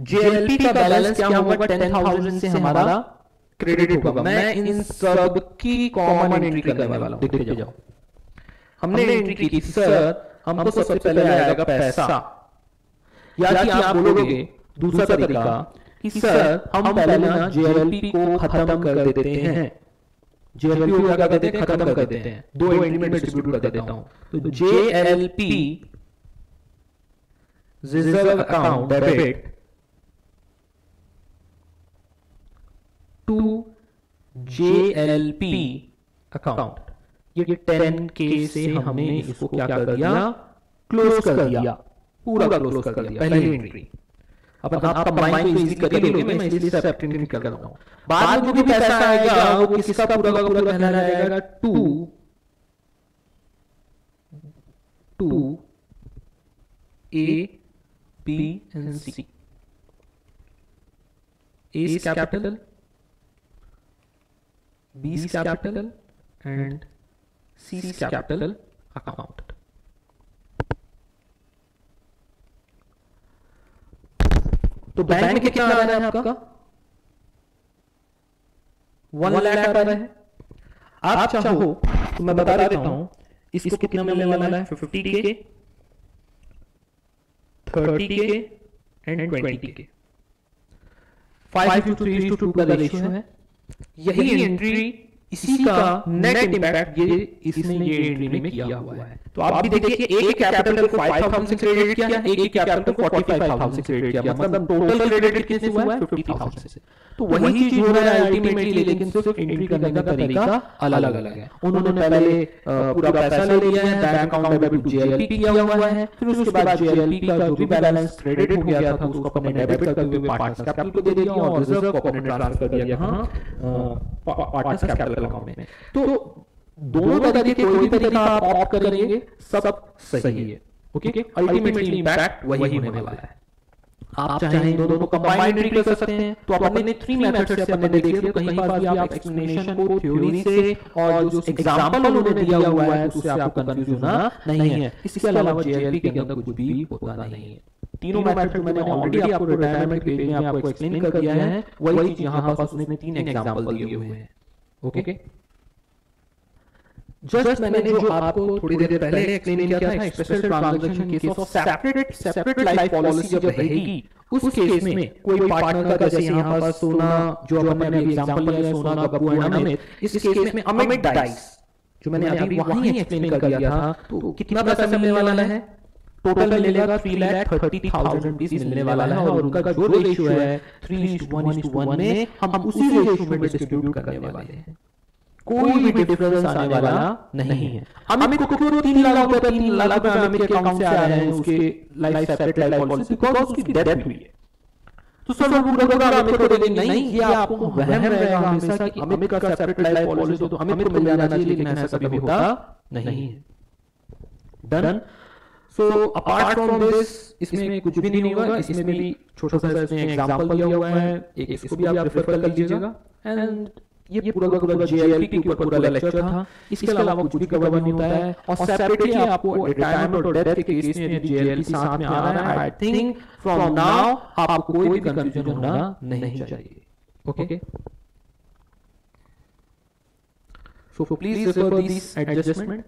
जेएलपी का बैलेंस क्या होगा, 10,000 से हमारा क्रेडिट होगा। मैं इन सब की कॉमन एंट्री करने वाला हूं, देखते जाओ। हमने एंट्री की सर हमको सबसे पहले आएगा पैसा, या कि आप बोलोगे दूसरा तरीका कि सर हम पहले ना जेएलपी को खत्म कर देते हैं, जेएलपी को क्या कर देते हैं, खत्म कर देते हैं, दो एंट्री में डिस्ट्रीब्यूट कर देता हूं। तो JLP reserve account debit to JLP account. ये 10K से हमने इसको क्या कर दिया, क्लोज कर दिया, पूरा क्लोज कर दिया पहली एंट्री। अब आप कंबाइन तो इजीली कर ही लोगे, मैं इसलिए सेपरेट एंट्री कर रहा हूं। बाद में जो भी पैसा आएगा वो किसका पूरा का पूरा कहलाया जाएगा, to A, B and C. A is capital, B is capital and C is capital account. तो बैंक में कितना आ रहा है आपका, 1 लाख आ रहा है। आप चाहो तो मैं बता देता हूं इसको कितना मिलने वाला है, 50K, 30K एंड 20K। 5:3:2 का रेशियो है। यही एंट्री, इसी का नेट इंपैक्ट ये इसने ये एंट्री में किया हुआ है। तो आप भी देखिए, एक कैपिटल को 5,000 से क्रेडिट किया, एक कैपिटल को 45,000 से क्रेडिट किया, मतलब टोटल क्रेडिट कितने से हुआ है, 50,000 से। तो वही चीज हो रहा है अल्टीमेटली, लेकिन सिर्फ एंट्री करने का तरीका अलग अलग है। उन्होंने पहले पूरा पैसा ले लिया है, bank account debit to JLP किया हुआ है, फिर उसके बाद JLP का जो भी बैलेंस क्रेडिट हो गया था उसको अपने डेबिट करते हुए पार्टनर्स कैपिटल को दे दिया और रिजर्व को अपने ट्रांसफर कर दिया यहाँ पार्टनर्स कैपिटल अकाउंट में। तो दोनों तरीके कोई भी तरीका आप ऑप्ट करेंगे सब सही है। ओके, अल्टीमेटली इंपैक्ट वही होने वाला है। आप चाहें दोनों को कंबाइंड एंट्री कर सकते हैं। तो अपने 3 मेथड से अपने देख लिया, तो कहीं पर भी आप एक्सप्लेनेशन को थ्योरी से और जो एग्जांपल उन्होंने दिया हुआ है उससे आपको कंफ्यूज होना नहीं है। इसके अलावा JLP के अंदर कुछ भी होता नहीं है। तीनों मेथड जो मैंने ऑलरेडी आपको रिटायरमेंट पेज में आपको एक्सप्लेन कर दिया है, वही चीज यहाँ पर उसने 3 एग्जांपल दिए हुए हैं। ओके, जस्ट मैंने जो आपको थोड़ी देर पहले एक्सप्लेन किया था, special transaction case of separate life policy जब रहेगी, उस केस में कोई पार्टनर का, जैसे यहाँ पर सोना जो हमने अभी एग्जांपल लिया है, सोना गप्पू एंड अमित, इस केस में अमित डाइस जो मैंने अभी वहीं एक्सप्लेन कर दिया था, तो कितना पैसा मिलने वाला है, टोटल मिलेगा 3,30,000 रुपीस मिलने वाला है। और उनका जो रेशियो है 3:1:1 में हम उसी रेशियो में डिस्ट्रीब्यूट करने वाले हैं, कोई भी डिफरेंस आने वाला नहीं है। अमित को क्यों 3 लाख रुपए, 3 लाख रुपए अमित के अकाउंट से आ रहे हैं उसके life separate life policy, because उसकी डेथ हुई है। तो सब लोग बोलेगा अमित को देंगे, नहीं, ये आपको वहम रहेगा हमेशा कि अमित का सेपरेट लाइफ पॉलिसी तो अमित को मिल जाना चाहिए, लेकिन ऐसा कभी होता नहीं है। Done. So apart from this, इसमें कुछ भी नहीं होगा। इसमें भी छोटा सा इसमें एग्जांपल दिया हुआ है, एक इसको भी आप रेफर कर लीजिएगा। एंड ये पूरा का पूरा JLP के ऊपर पूरा लेक्चर था। इसके अलावा कुछ भी कवर नहीं होता है। और सेपरेटली आपको रिटायरमेंट और डेथ के केस में यदि JLP साथ में आ रहा है, आई थिंक फ्रॉम नाउ आपको कोई भी कंफ्यूजन होना नहीं चाहिए। Okay, so please refer this adjustment.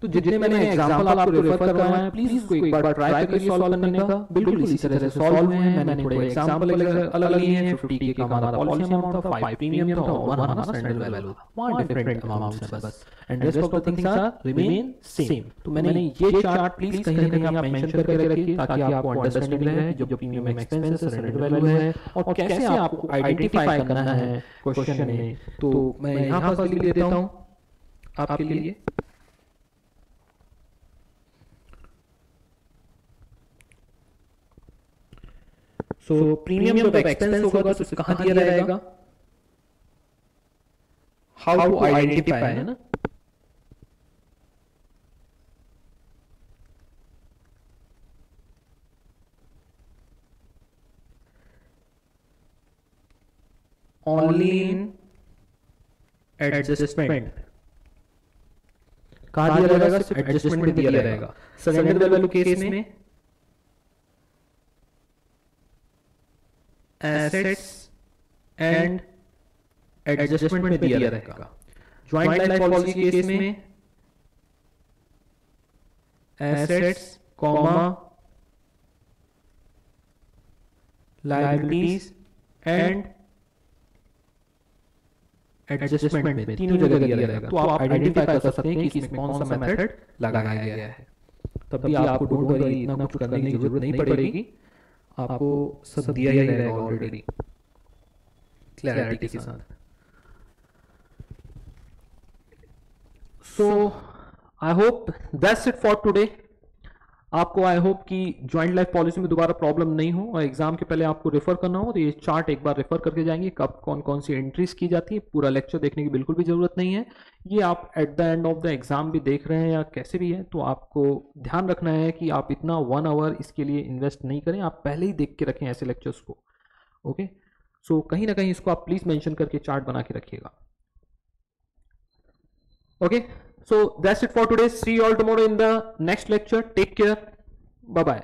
तो जितने मैंने एग्जांपल आपको रेफर करवाए हैं, प्लीज इसको एक बार ट्राई करिए सॉल्व करने का। बिल्कुल इसी तरह से सॉल्व हुए हैं। मैंने थोड़े एग्जांपल अलग लिए हैं। 50K का हमारा पॉलिसी अमाउंट था, 5 प्रीमियम था और 1 हमारा स्टैंडर्ड वैल्यू था। 1 डिफरेंट अमाउंट्स है बस, and rest of the things are remain same. तो मैंने ये चार्ट प्लीज कहीं ना कहीं आप मेंशन करके रखिए ताकि आपको अंडरस्टैंडिंग रहे जो प्रीमियम एक्सपेंसेस स्टैंडर्ड वैल्यू है और कैसे आपको आइडेंटिफाई करना है क्वेश्चन में। तो मैं यहां पर लिख देता हूं आपके लिए। सो प्रीमियम जब एक्सपेंस होगा तो कहां दिया रहेगा, हाउ टू आइडेंटिफाई, है ना। ओनली इन एडजस्टमेंट कहां दिया रहेगा, सिर्फ एडजस्टमेंट में दिया रहेगा। सरेंडर वैल्यू केस में एसेट्स एंड एडजस्टमेंट में दिया रहेगा। ज्वाइंट लाइफ पॉलिसी केस में assets comma liabilities and adjustment में तीनों जगह दिया रहेगा। तो आप आइडेंटिफाई कर सकते हैं कि इसमें कौन सा मेथड लगाया गया है। तब भी आपको डोंट वरी, इतना कुछ करने की जरूरत नहीं पड़ेगी, आपको सब दिया ही रहेगा ऑलरेडी। क्लैरिटी के साथ। So I hope that's it for today. आपको आई होप कि जॉइंट लाइफ पॉलिसी में दोबारा प्रॉब्लम नहीं हो और एग्जाम के पहले आपको रेफर करना हो तो ये चार्ट एक बार रेफर करके जाएंगे, कब कौन कौन सी एंट्रीज की जाती है। पूरा लेक्चर देखने की बिल्कुल भी जरूरत नहीं है, ये आप eight the end of the exam भी देख रहे हैं या कैसे भी है, तो आपको ध्यान रखना है कि आप इतना 1 आवर इसके लिए इन्वेस्ट नहीं करें, आप पहले ही देख के रखें ऐसे लेक्चर्स को। ओके, सो कहीं ना कहीं इसको आप प्लीज मेंशन करके चार्ट बना के रखिएगा। Okay, so that's it for today. See you all tomorrow in the next lecture. Take care. Bye bye.